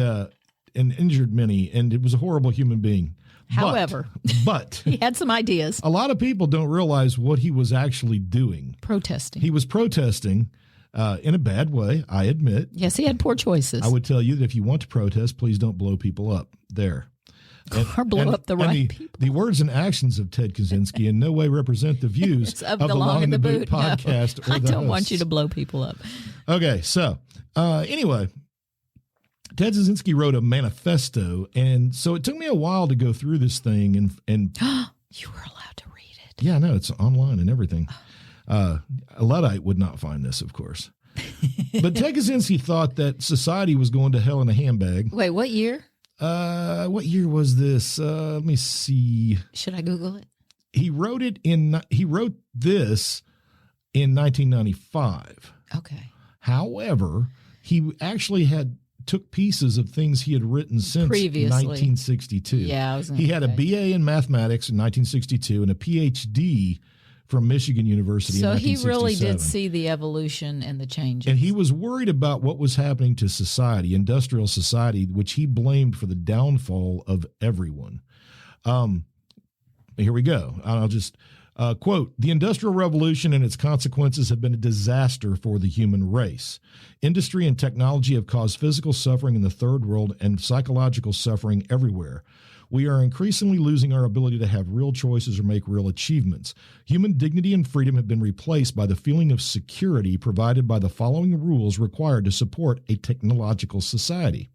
injured many, and it was a horrible human being. However, but he had some ideas. A lot of people don't realize what he was actually doing. Protesting. He was protesting in a bad way, I admit. Yes, he had poor choices. I would tell you that if you want to protest, please don't blow people up. There. Or blow up the right people. The words and actions of Ted Kaczynski in no way represent the views of the Long in the Boot podcast. No, I don't want you to blow people up. Okay, so anyway, Ted Kaczynski wrote a manifesto, and so it took me a while to go through this thing. And you were allowed to read it. Yeah, no, it's online and everything. A Luddite would not find this, of course. But Ted Kaczynski thought that society was going to hell in a handbag. Wait, what year? What year was this? Let me see. Should I Google it? He wrote this in 1995. Okay. However, he actually took pieces of things he had written since previously. 1962. Yeah, he had a BA in mathematics in 1962 and a PhD from Michigan University in 1967. So he really did see the evolution and the changes. And he was worried about what was happening to society, industrial society, which he blamed for the downfall of everyone. Here we go. I'll just quote, "The Industrial Revolution and its consequences have been a disaster for the human race. Industry and technology have caused physical suffering in the third world and psychological suffering everywhere. We are increasingly losing our ability to have real choices or make real achievements. Human dignity and freedom have been replaced by the feeling of security provided by the following rules required to support a technological society.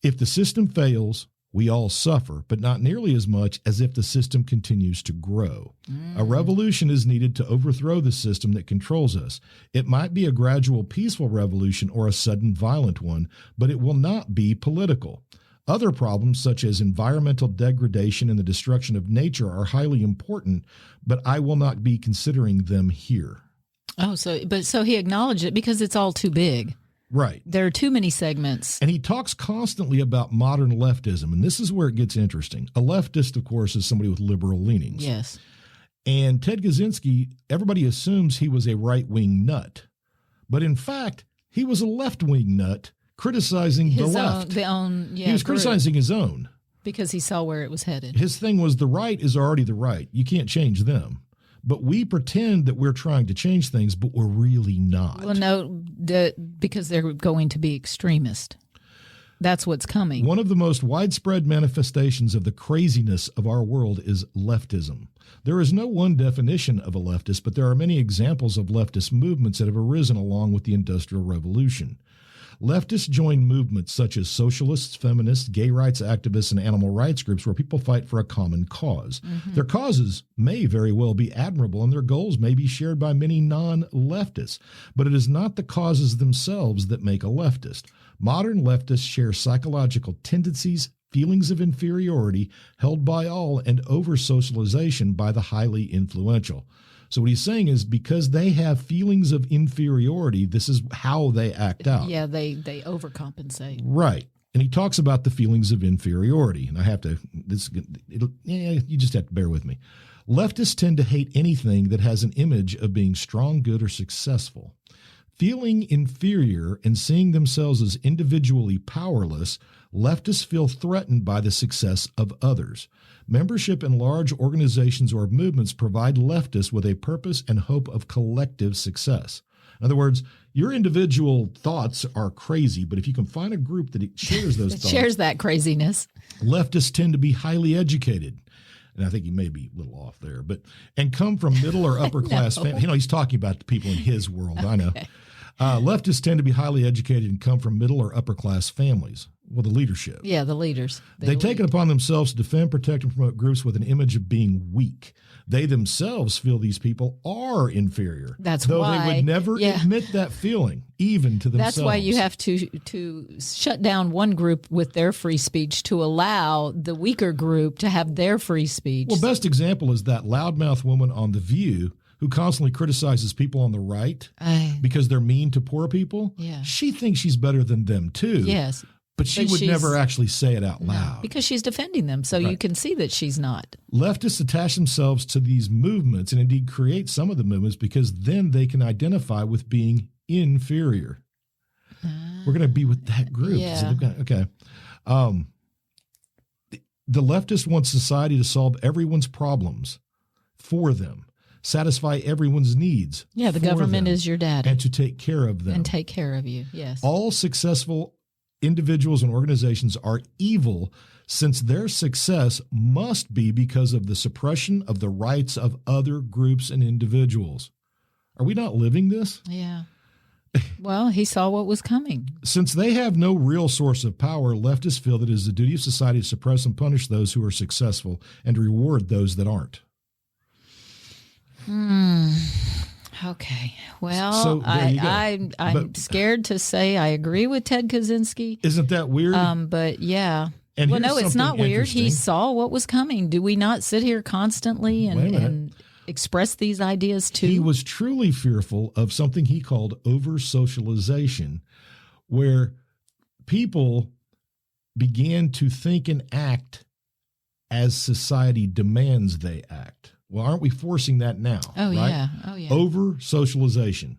If the system fails, we all suffer, but not nearly as much as if the system continues to grow. A revolution is needed to overthrow the system that controls us. It might be a gradual peaceful revolution or a sudden violent one, but it will not be political. Other problems, such as environmental degradation and the destruction of nature, are highly important, but I will not be considering them here." Oh, so he acknowledged it because it's all too big. Right. There are too many segments. And he talks constantly about modern leftism, and this is where it gets interesting. A leftist, of course, is somebody with liberal leanings. Yes. And Ted Kaczynski, everybody assumes he was a right-wing nut. But in fact, he was a left-wing nut criticizing the left. He was criticizing his own. Because he saw where it was headed. His thing was the right is already the right. You can't change them. But we pretend that we're trying to change things, but we're really not. Well, no, because they're going to be extremist. That's what's coming. One of the most widespread manifestations of the craziness of our world is leftism. There is no one definition of a leftist, but there are many examples of leftist movements that have arisen along with the Industrial Revolution. Leftists join movements such as socialists, feminists, gay rights activists, and animal rights groups where people fight for a common cause. Mm-hmm. Their causes may very well be admirable, and their goals may be shared by many non-leftists, but it is not the causes themselves that make a leftist. Modern leftists share psychological tendencies, feelings of inferiority held by all, and over-socialization by the highly influential. So what he's saying is because they have feelings of inferiority, this is how they act out. Yeah, they overcompensate. Right. And he talks about the feelings of inferiority. And I have to, you just have to bear with me. Leftists tend to hate anything that has an image of being strong, good, or successful. Feeling inferior and seeing themselves as individually powerless, leftists feel threatened by the success of others. Membership in large organizations or movements provide leftists with a purpose and hope of collective success. In other words, your individual thoughts are crazy, but if you can find a group that shares those thoughts, shares that craziness, leftists tend to be highly educated. And I think he may be a little off there, and come from middle or upper class families. He's talking about the people in his world. I know. Leftists tend to be highly educated and come from middle or upper class families. Well, the leadership. Yeah, the leaders. They take it upon themselves to defend, protect, and promote groups with an image of being weak. They themselves feel these people are inferior. That's though why. They would never admit that feeling, even to themselves. That's why you have to shut down one group with their free speech to allow the weaker group to have their free speech. Well, best example is that loudmouth woman on The View who constantly criticizes people on the right because they're mean to poor people. Yeah. She thinks she's better than them, too. Yes. But she would never actually say it out loud. Because she's defending them, so you can see that she's not. Leftists attach themselves to these movements and indeed create some of the movements because then they can identify with being inferior. We're going to be with that group. Yeah. So okay. The leftists want society to solve everyone's problems for them, satisfy everyone's needs. Yeah, the government is your daddy. And to take care of them. And take care of you, yes. All successful individuals and organizations are evil since their success must be because of the suppression of the rights of other groups and individuals. Are we not living this? Yeah. Well, he saw what was coming. Since they have no real source of power, leftists feel that it is the duty of society to suppress and punish those who are successful and to reward those that aren't. Okay. Well, I'm scared to say I agree with Ted Kaczynski. Isn't that weird? But yeah. And well, no, it's not weird. He saw what was coming. Do we not sit here constantly and express these ideas too? He was truly fearful of something he called over-socialization where people began to think and act as society demands they act. Well, aren't we forcing that now? Oh, right? yeah. Oh, yeah. Over socialization.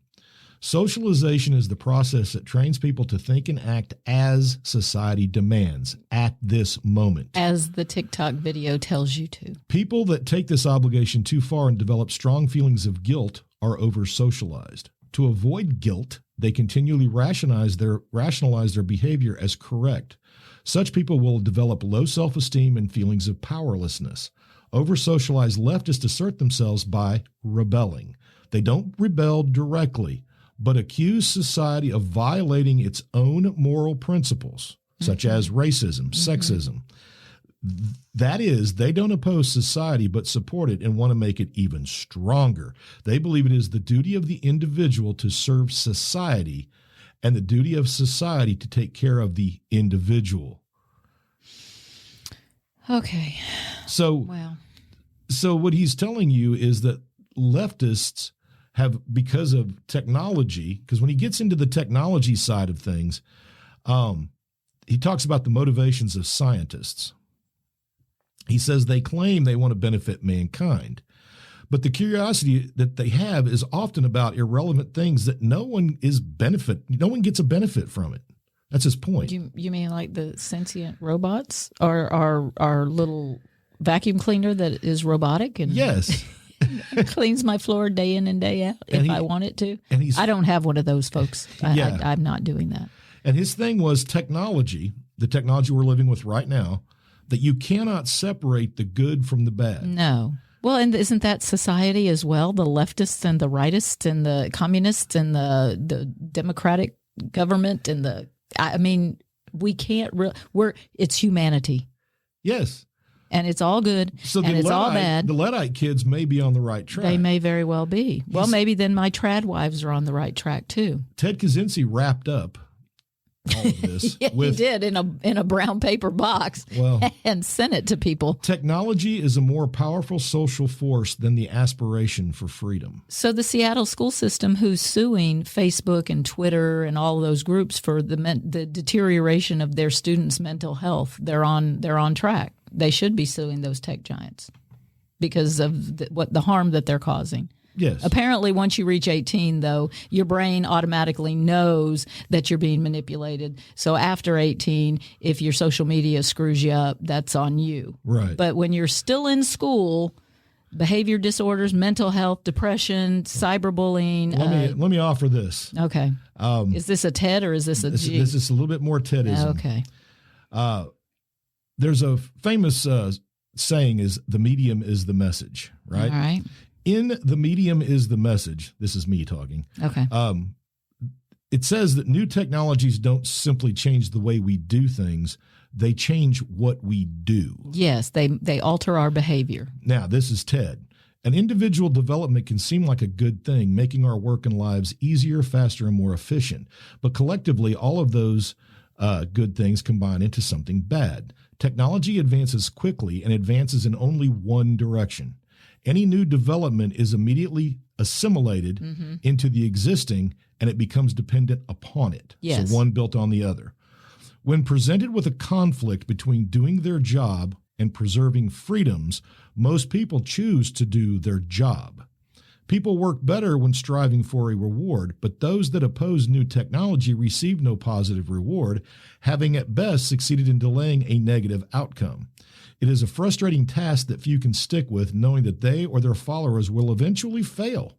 Socialization is the process that trains people to think and act as society demands at this moment. As the TikTok video tells you to. People that take this obligation too far and develop strong feelings of guilt are over-socialized. To avoid guilt, they continually rationalize their behavior as correct. Such people will develop low self-esteem and feelings of powerlessness. Over-socialized leftists assert themselves by rebelling. They don't rebel directly, but accuse society of violating its own moral principles, such as racism, sexism. That is, they don't oppose society but support it and want to make it even stronger. They believe it is the duty of the individual to serve society and the duty of society to take care of the individual. Okay. So what he's telling you is that leftists have, because of technology, because when he gets into the technology side of things, he talks about the motivations of scientists. He says they claim they want to benefit mankind, but the curiosity that they have is often about irrelevant things that no one gets a benefit from it. That's his point. You mean like the sentient robots, or our little vacuum cleaner that is robotic and yes, cleans my floor day in and day out I want it to? I don't have one of those, folks. I'm not doing that. And his thing was technology, the technology we're living with right now, that you cannot separate the good from the bad. No. Well, and isn't that society as well? The leftists and the rightists and the communists and the democratic government and we can't it's humanity. Yes. And it's all good, and it's all bad. The Luddite kids may be on the right track. They may very well be. Well, maybe then my trad wives are on the right track too. Ted Kaczynski wrapped up all of this. Yeah, he did in a brown paper box and sent it to people. Technology is a more powerful social force than the aspiration for freedom. So the Seattle school system, who's suing Facebook and Twitter and all of those groups for the deterioration of their students' mental health, they're on track. They should be suing those tech giants because of the harm that they're causing. Yes. Apparently, once you reach 18, though, your brain automatically knows that you're being manipulated. So after 18, if your social media screws you up, that's on you. Right. But when you're still in school, behavior disorders, mental health, depression, cyberbullying. Let me offer this. Okay. Is this a TED or is this a G? This is a little bit more TEDism. Okay. There's a famous saying is the medium is the message, right? All right. In the medium is the message. This is me talking. Okay. It says that new technologies don't simply change the way we do things. They change what we do. Yes, they alter our behavior. Now, this is Ted. An individual development can seem like a good thing, making our work and lives easier, faster, and more efficient. But collectively, all of those good things combine into something bad. Technology advances quickly and advances in only one direction. Any new development is immediately assimilated into the existing, and it becomes dependent upon it. Yes. So one built on the other. When presented with a conflict between doing their job and preserving freedoms, most people choose to do their job. People work better when striving for a reward, but those that oppose new technology receive no positive reward, having at best succeeded in delaying a negative outcome. It is a frustrating task that few can stick with, knowing that they or their followers will eventually fail.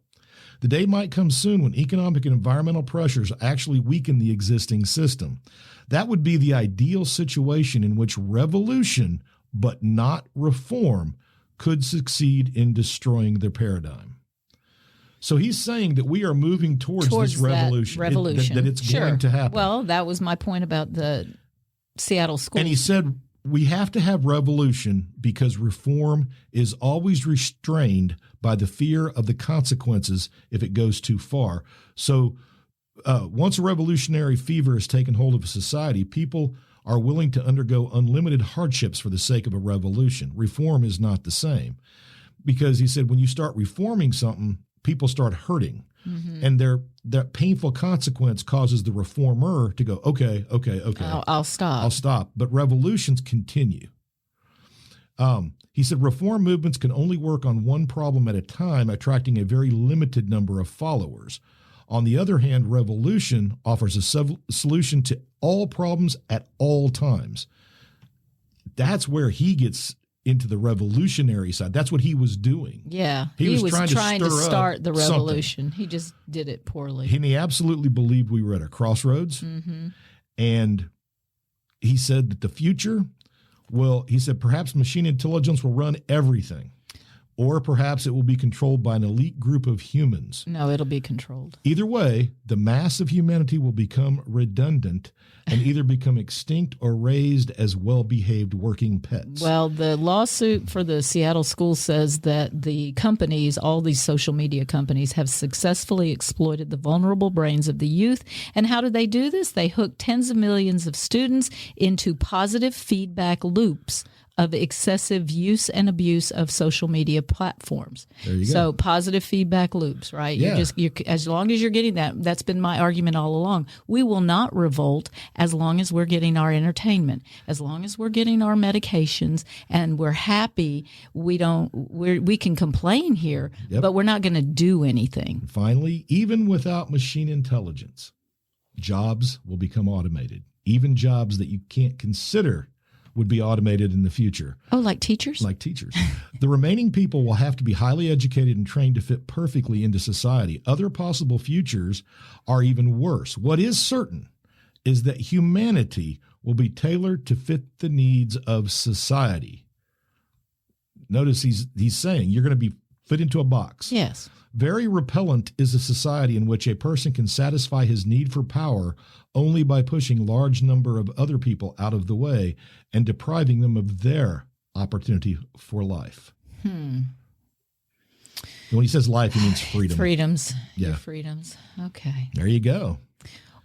The day might come soon when economic and environmental pressures actually weaken the existing system. That would be the ideal situation in which revolution, but not reform, could succeed in destroying the paradigm. So he's saying that we are moving towards this revolution. That it's going to happen. Well, that was my point about the Seattle school. And he said we have to have revolution because reform is always restrained by the fear of the consequences if it goes too far. So once a revolutionary fever has taken hold of a society, people are willing to undergo unlimited hardships for the sake of a revolution. Reform is not the same. Because he said when you start reforming something, people start hurting. And that painful consequence causes the reformer to go, okay. I'll stop. But revolutions continue. He said reform movements can only work on one problem at a time, attracting a very limited number of followers. On the other hand, revolution offers a solution to all problems at all times. That's where he gets into the revolutionary side. That's what he was doing. Yeah. He was trying to start the revolution. Something. He just did it poorly. And he absolutely believed we were at a crossroads. And he said that the future he said perhaps machine intelligence will run everything. Or perhaps it will be controlled by an elite group of humans. No, it'll be controlled. Either way, the mass of humanity will become redundant and either become extinct or raised as well-behaved working pets. Well, the lawsuit for the Seattle school says that the companies, all these social media companies, have successfully exploited the vulnerable brains of the youth. And how do they do this? They hook tens of millions of students into positive feedback loops of excessive use and abuse of social media platforms. There you go. So positive feedback loops, right? Yeah. You're as long as you're getting that, that's been my argument all along. We will not revolt as long as we're getting our entertainment, as long as we're getting our medications and we're happy. We can complain here, but we're not going to do anything. Finally, even without machine intelligence, jobs will become automated. Even jobs that you can't consider would be automated in the future. Oh, like teachers? Like teachers. The remaining people will have to be highly educated and trained to fit perfectly into society. Other possible futures are even worse. What is certain is that humanity will be tailored to fit the needs of society. Notice he's saying you're going to be fit into a box. Yes. Very repellent is a society in which a person can satisfy his need for power only by pushing large number of other people out of the way and depriving them of their opportunity for life. When he says life, he means freedom. Freedoms. Yeah. Your freedoms. Okay. There you go.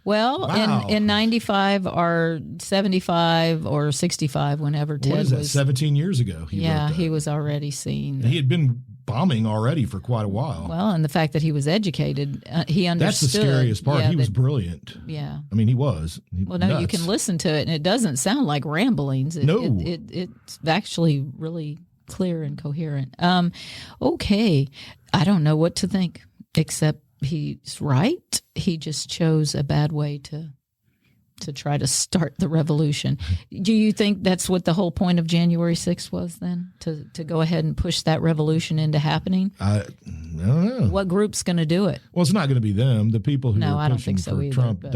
Well, Wow. in 95 or 75 or 65, whenever Ted What is that, was 17 years ago? He was already seen. He had been bombing already for quite a while. Well, and the fact that he was educated, he understood. That's the scariest part. Yeah, he was brilliant. Yeah. I mean, he was. Well, no, you can listen to it, and it doesn't sound like ramblings. It's actually really clear and coherent. Okay. I don't know what to think, except he's right. He just chose a bad way to try to start the revolution. Do you think that's what the whole point of January 6th was then? To go ahead and push that revolution into happening? I don't know. What group's going to do it? Well, it's not going to be them. The people who are I don't pushing think so for either, Trump but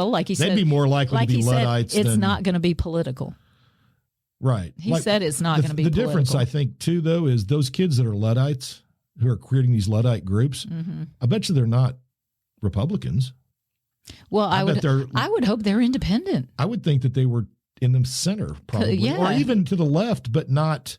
like he said, they'd be more likely to be said, Luddites. It's not going to be political. Right. He said it's not going to be the political. difference, I think, too, though, is those kids that are Luddites who are creating these Luddite groups, I bet you they're not Republicans. Well, I would hope they're independent. I would think that they were in the center, probably, or even to the left, but not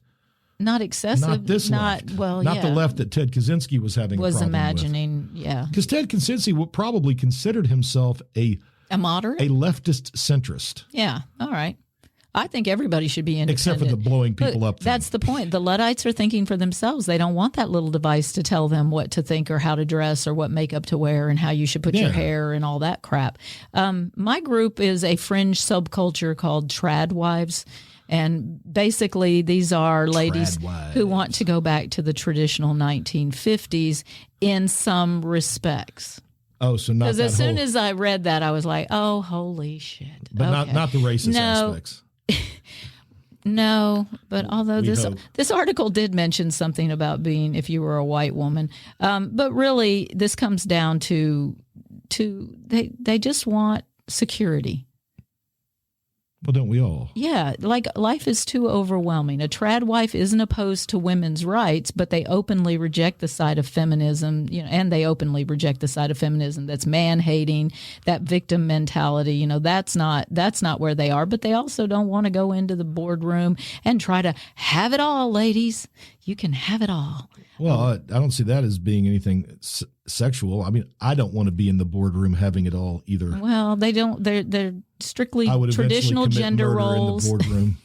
excessive. Not this left. Well, not the left that Ted Kaczynski was having. Was a problem imagining, with. Yeah. Because Ted Kaczynski probably considered himself a moderate, a leftist centrist. Yeah. All right. I think everybody should be independent. Except for the blowing people up thing. That's the point. The Luddites are thinking for themselves. They don't want that little device to tell them what to think or how to dress or what makeup to wear and how you should put your hair and all that crap. My group is a fringe subculture called trad wives. And basically, these are ladies who want to go back to the traditional 1950s in some respects. Oh, so not because as soon as I read that, I was like, "Oh, holy shit!" But not the racist aspects. No, but although this article did mention something about being if you were a white woman, but really this comes down to they just want security. Well, don't we all? Yeah, like life is too overwhelming. A trad wife isn't opposed to women's rights, but they openly reject the side of feminism, and they openly reject the side of feminism that's man-hating, that victim mentality. That's not where they are, but they also don't want to go into the boardroom and try to have it all, ladies. You can have it all. Well, I don't see that as being anything sexual. I mean, I don't want to be in the boardroom having it all either. Well, they don't. They're strictly I would traditional commit gender murder roles. in the boardroom.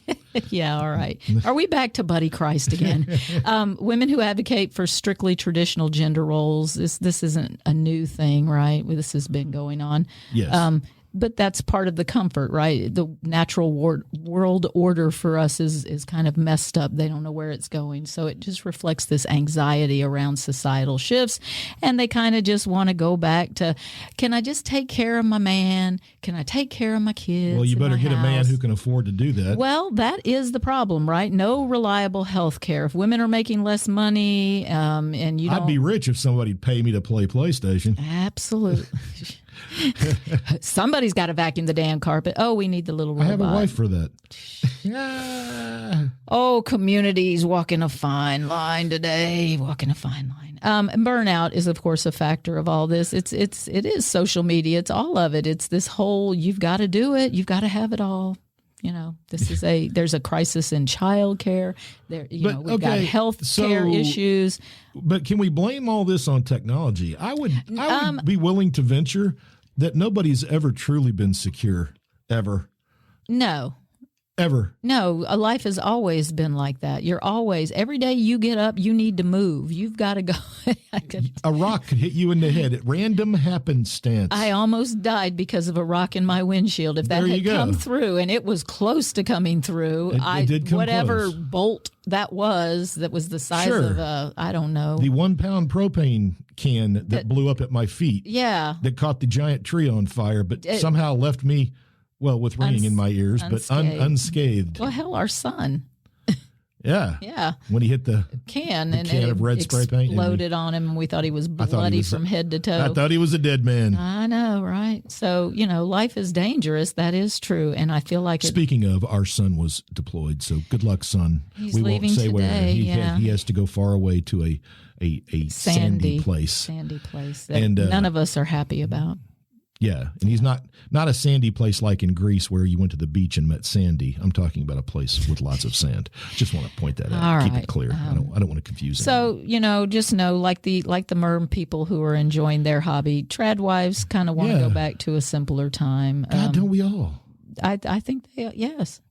Yeah, all right. Are we back to Buddy Christ again? Women who advocate for strictly traditional gender roles. This isn't a new thing, right? This has been going on. Yes. But that's part of the comfort, right? The natural world order for us is kind of messed up. They don't know where it's going. So it just reflects this anxiety around societal shifts. And they kind of just want to go back to, can I just take care of my man? Can I take care of my kids? Well, you better get house? a man who can afford to do that. Well, that is the problem, right? No reliable health care. If women are making less money and you don't... I'd be rich if somebody'd pay me to play PlayStation. Absolutely. Somebody's got to vacuum the damn carpet. Oh, we need the little robot. I have a wife for that. Yeah. Oh, communities walking a fine line today. Walking a fine line. Burnout is, of course, a factor of all this. It is social media. It's all of it. It's this whole, you've got to do it. You've got to have it all. You know, there's a crisis in childcare. We've got health care issues. But can we blame all this on technology? I would be willing to venture that nobody's ever truly been secure, ever. No. Ever. No, a life has always been like that. You're always, every day you get up, you need to move. You've got to go. A rock could hit you in the head at random happenstance. I almost died because of a rock in my windshield. If that had come through, and it was close to coming through, it did come whatever close. Bolt that was the size of I don't know. The 1 pound propane can that blew up at my feet. Yeah. That caught the giant tree on fire, but somehow left me, well, with ringing in my ears, but unscathed. Well, hell, our son. Yeah. Yeah. When he hit the can of red spray paint. Exploded on him, and we thought he was bloody from head to toe. I thought he was a dead man. I know, right? So, life is dangerous. That is true. And I feel like Speaking of, our son was deployed, so good luck, son. He's we leaving won't say today, where. He has to go far away to a sandy place. Sandy place that none of us are happy about. Yeah, and he's not a sandy place like in Greece where you went to the beach and met Sandy. I'm talking about a place with lots of sand. Just want to point that out. Keep it clear. I don't want to confuse anyone. So, just know, like the merm people who are enjoying their hobby, trad wives kind of want to go back to a simpler time. God, don't we all? I think yes.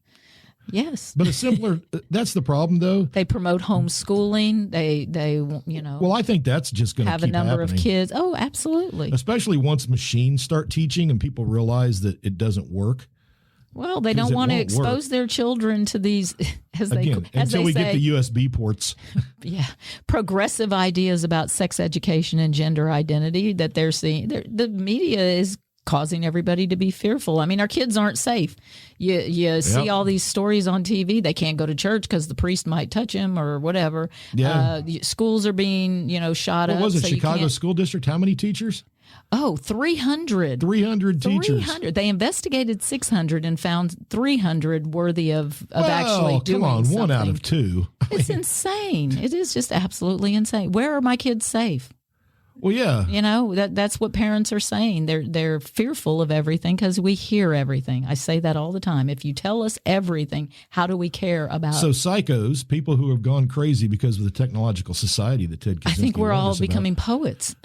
Yes. But a simpler, that's the problem, though. They promote homeschooling. They Well, I think that's just going to have a number of kids. Oh, absolutely. Especially once machines start teaching and people realize that it doesn't work. Well, they don't want to expose their children to these, until we get the USB ports. Yeah. Progressive ideas about sex education and gender identity that they're seeing. The media is causing everybody to be fearful. I mean, our kids aren't safe. You see all these stories on TV. They can't go to church because the priest might touch him or whatever. Yeah. Schools are being, shot up. What was it, Chicago School District? How many teachers? Oh, 300. 300 teachers. 300. They investigated 600 and found 300 worthy of actually doing come on, something. 1 out of 2. It's insane. It is just absolutely insane. Where are my kids safe? Well, yeah. That's what parents are saying. They're fearful of everything because we hear everything. I say that all the time. If you tell us everything, how do we care about? So psychos, people who have gone crazy because of the technological society that Ted Kaczynski I think we're all becoming poets.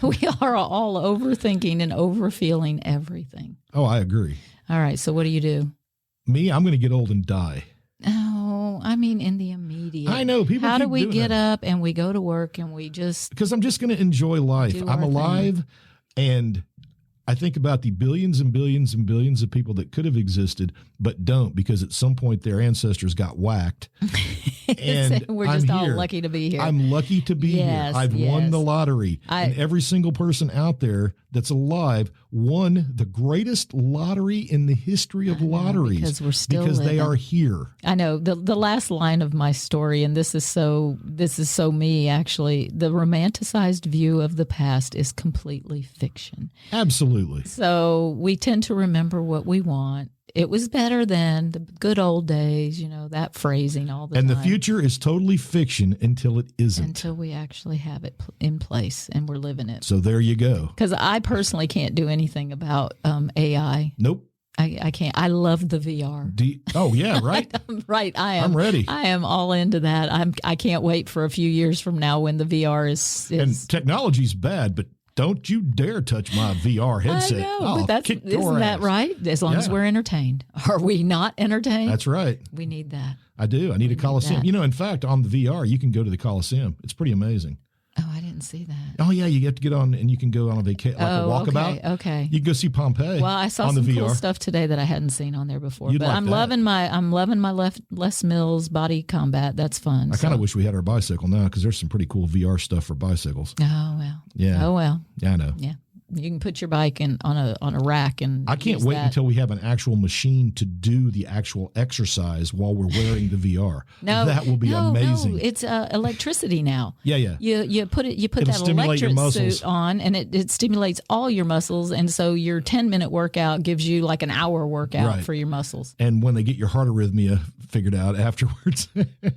We are all overthinking and overfeeling everything. Oh, I agree. All right. So what do you do? Me, I'm going to get old and die. Oh, I mean, in the immediate. I know. People How keep do we doing get that. up and we go to work and we just... Because I'm just going to enjoy life. I'm alive, and I think about the billions and billions and billions of people that could have existed but don't, because at some point their ancestors got whacked. And we're just all lucky to be here. I'm lucky to be here. I've won the lottery. And every single person out there that's alive won the greatest lottery in the history of lotteries. Because we're still because living. they are here. I know. The last line of my story, and this is so me, actually, the romanticized view of the past is completely fiction. Absolutely. So we tend to remember what we want. It was better than the good old days, that phrasing all the time. And the future is totally fiction until it isn't. Until we actually have it in place and we're living it. So there you go. Because I personally can't do anything about AI. Nope. I can't. I love the VR. Oh yeah, right. Right. I'm ready. I am all into that. I can't wait for a few years from now when the VR is and technology's bad, but don't you dare touch my VR headset. I know, but isn't that right? As long as we're entertained. Are we not entertained? That's right. We need that. I do. I need a Coliseum. In fact, on the VR, you can go to the Coliseum. It's pretty amazing. Oh, I didn't see that. Oh, yeah. You have to get on and you can go on a vacation, like a walkabout. Okay. You can go see Pompeii. Well, I saw on some the cool VR. stuff today that I hadn't seen on there before. You'd but like I'm that. loving my Les Mills body combat. That's fun. I kind of wish we had our bicycle now because there's some pretty cool VR stuff for bicycles. Oh, well. Yeah. Oh, well. Yeah, I know. Yeah. You can put your bike on a rack and I can't wait until we have an actual machine to do the actual exercise while we're wearing the VR. No, that will be amazing. No, it's electricity now. Yeah. You put It'll that stimulate your electric muscles. suit on, and it stimulates all your muscles, and so your 10-minute workout gives you like an hour workout for your muscles. And when they get your heart arrhythmia figured out afterwards. Well,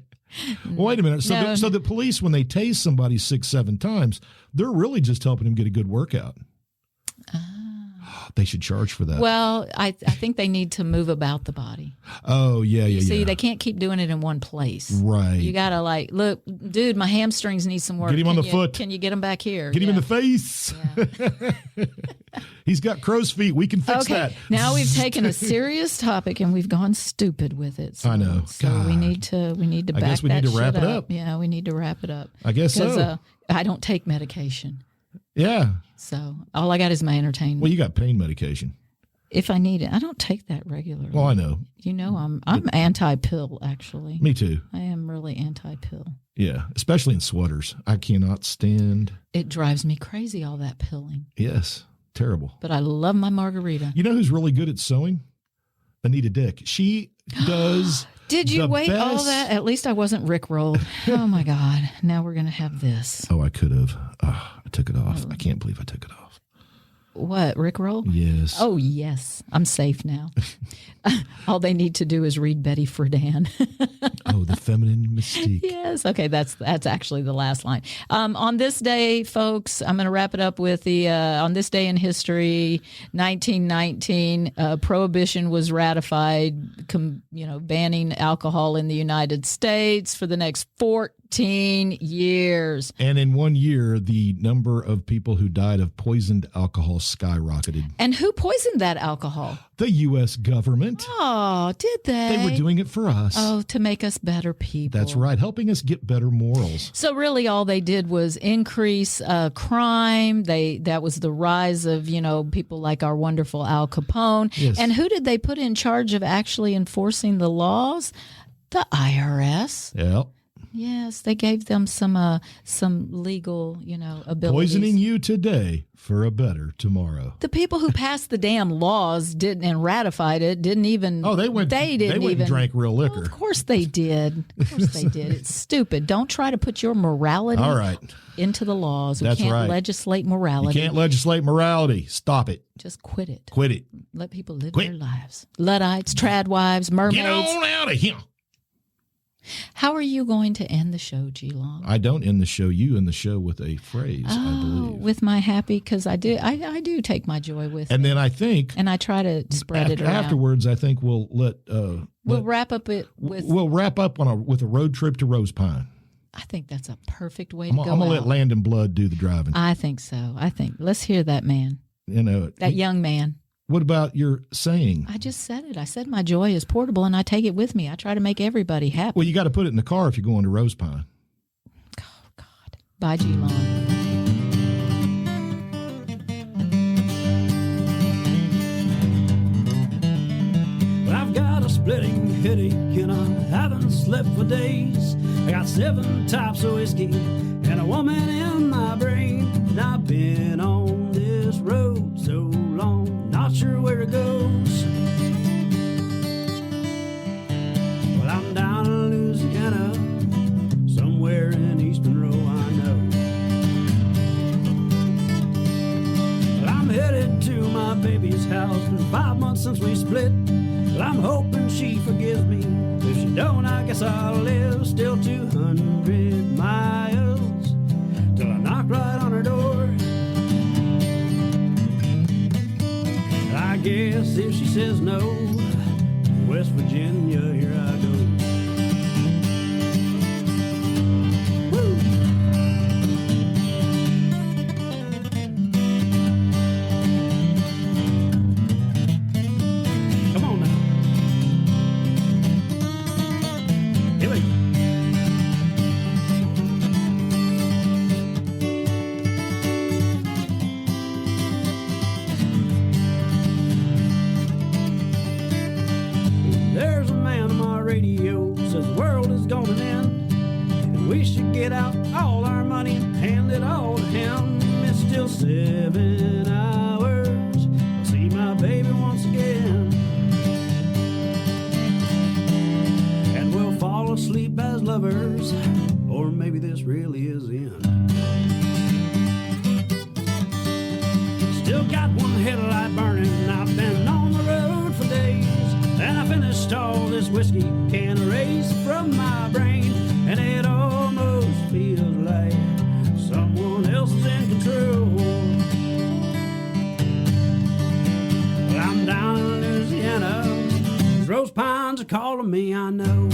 wait a minute. So the police, when they tase somebody 6-7 times, they're really just helping them get a good workout. They should charge for that. Well, I think they need to move about the body. Oh, yeah. See, they can't keep doing it in one place. Right. You got to look, dude, my hamstrings need some work. Get him on the foot. Can you get him back here? Get him in the face. Yeah. He's got crow's feet. We can fix that. Now we've taken a serious topic and we've gone stupid with it. So, I know. So God. we need to back I guess we need to wrap it up. Yeah, we need to wrap it up. I guess so. I don't take medication. Yeah. So all I got is my entertainment. Well, you got pain medication. If I need it, I don't take that regularly. Well, I know. I'm anti-pill, actually. Me too. I am really anti-pill. Yeah, especially in sweaters. I cannot stand. It drives me crazy, all that pilling. Yes, terrible. But I love my margarita. You know who's really good at sewing? Anita Dick. She does. Did you wait best. all that? At least I wasn't rickrolled. Oh, my God. Now we're going to have this. Oh, I could have. I took it off. I can't believe I took it off. What, rickroll? Yes. Oh, yes. I'm safe now. All they need to do is read Betty Friedan. Oh, the feminine mystique. Yes. Okay, that's actually the last line. On this day, folks, I'm going to wrap it up with on this day in history, 1919, Prohibition was ratified, banning alcohol in the United States for the next 14 years. And in 1 year, the number of people who died of poisoned alcohol skyrocketed. And who poisoned that alcohol? The U.S. government. Oh, did they? They were doing it for us. Oh, to make us better people. That's right, helping us get better morals. So really all they did was increase crime. That was the rise of, people like our wonderful Al Capone. Yes. And who did they put in charge of actually enforcing the laws? The IRS. Yeah. Yes, they gave them some legal, abilities. Poisoning you today for a better tomorrow. The people who passed the damn laws and ratified it didn't even. Oh, they went and drank real liquor. Well, of course they did. Of course they did. It's stupid. Don't try to put your morality into the laws. That's we can't right. legislate morality. You can't legislate morality. Stop it. Just quit it. Quit it. Let people live their lives. Luddites, tradwives, mermaids. Get on out of here. How are you going to end the show, G-Long? I don't end the show. You end the show with a phrase, I believe. With my happy, because I do take my joy with and me. then I think... And I try to spread it around. Afterwards, I think we'll We'll wrap up it with... We'll wrap up with a road trip to Rose Pine. I think that's a perfect way to go I'm going to let Landon Blood do the driving. I think so. Let's hear that man. That young man. What about your saying? I just said it. I said my joy is portable and I take it with me. I try to make everybody happy. Well, you got to put it in the car if you're going to Rose Pine. Oh, God. Bye, G-Long. Well, I've got a splitting headache and I haven't slept for days. I got 7 types of whiskey and a woman in my brain. And I've been on this road so long, not sure where it goes. Well, I'm down in Louisiana, somewhere in East Monroe, I know. Well, I'm headed to my baby's house. Been 5 months since we split. Well, I'm hoping she forgives me. If she don't, I guess I'll live still 200 miles till I knock right on her door. I guess as if she says no. West Virginia, here I go. Woo! Come on now. Here we go. There's a man on my radio says the world is gonna end, and we should get out all our money and hand it all to him. It's still 7 hours. I'll see my baby once again, and we'll fall asleep as lovers, or maybe this really is the end. Still got one headlight burning. I've been on the road for days, and I finished all this whiskey, can't erase from my brain, and it almost feels like someone else is in control. Well, I'm down in Louisiana, these rose pines are calling me, I know.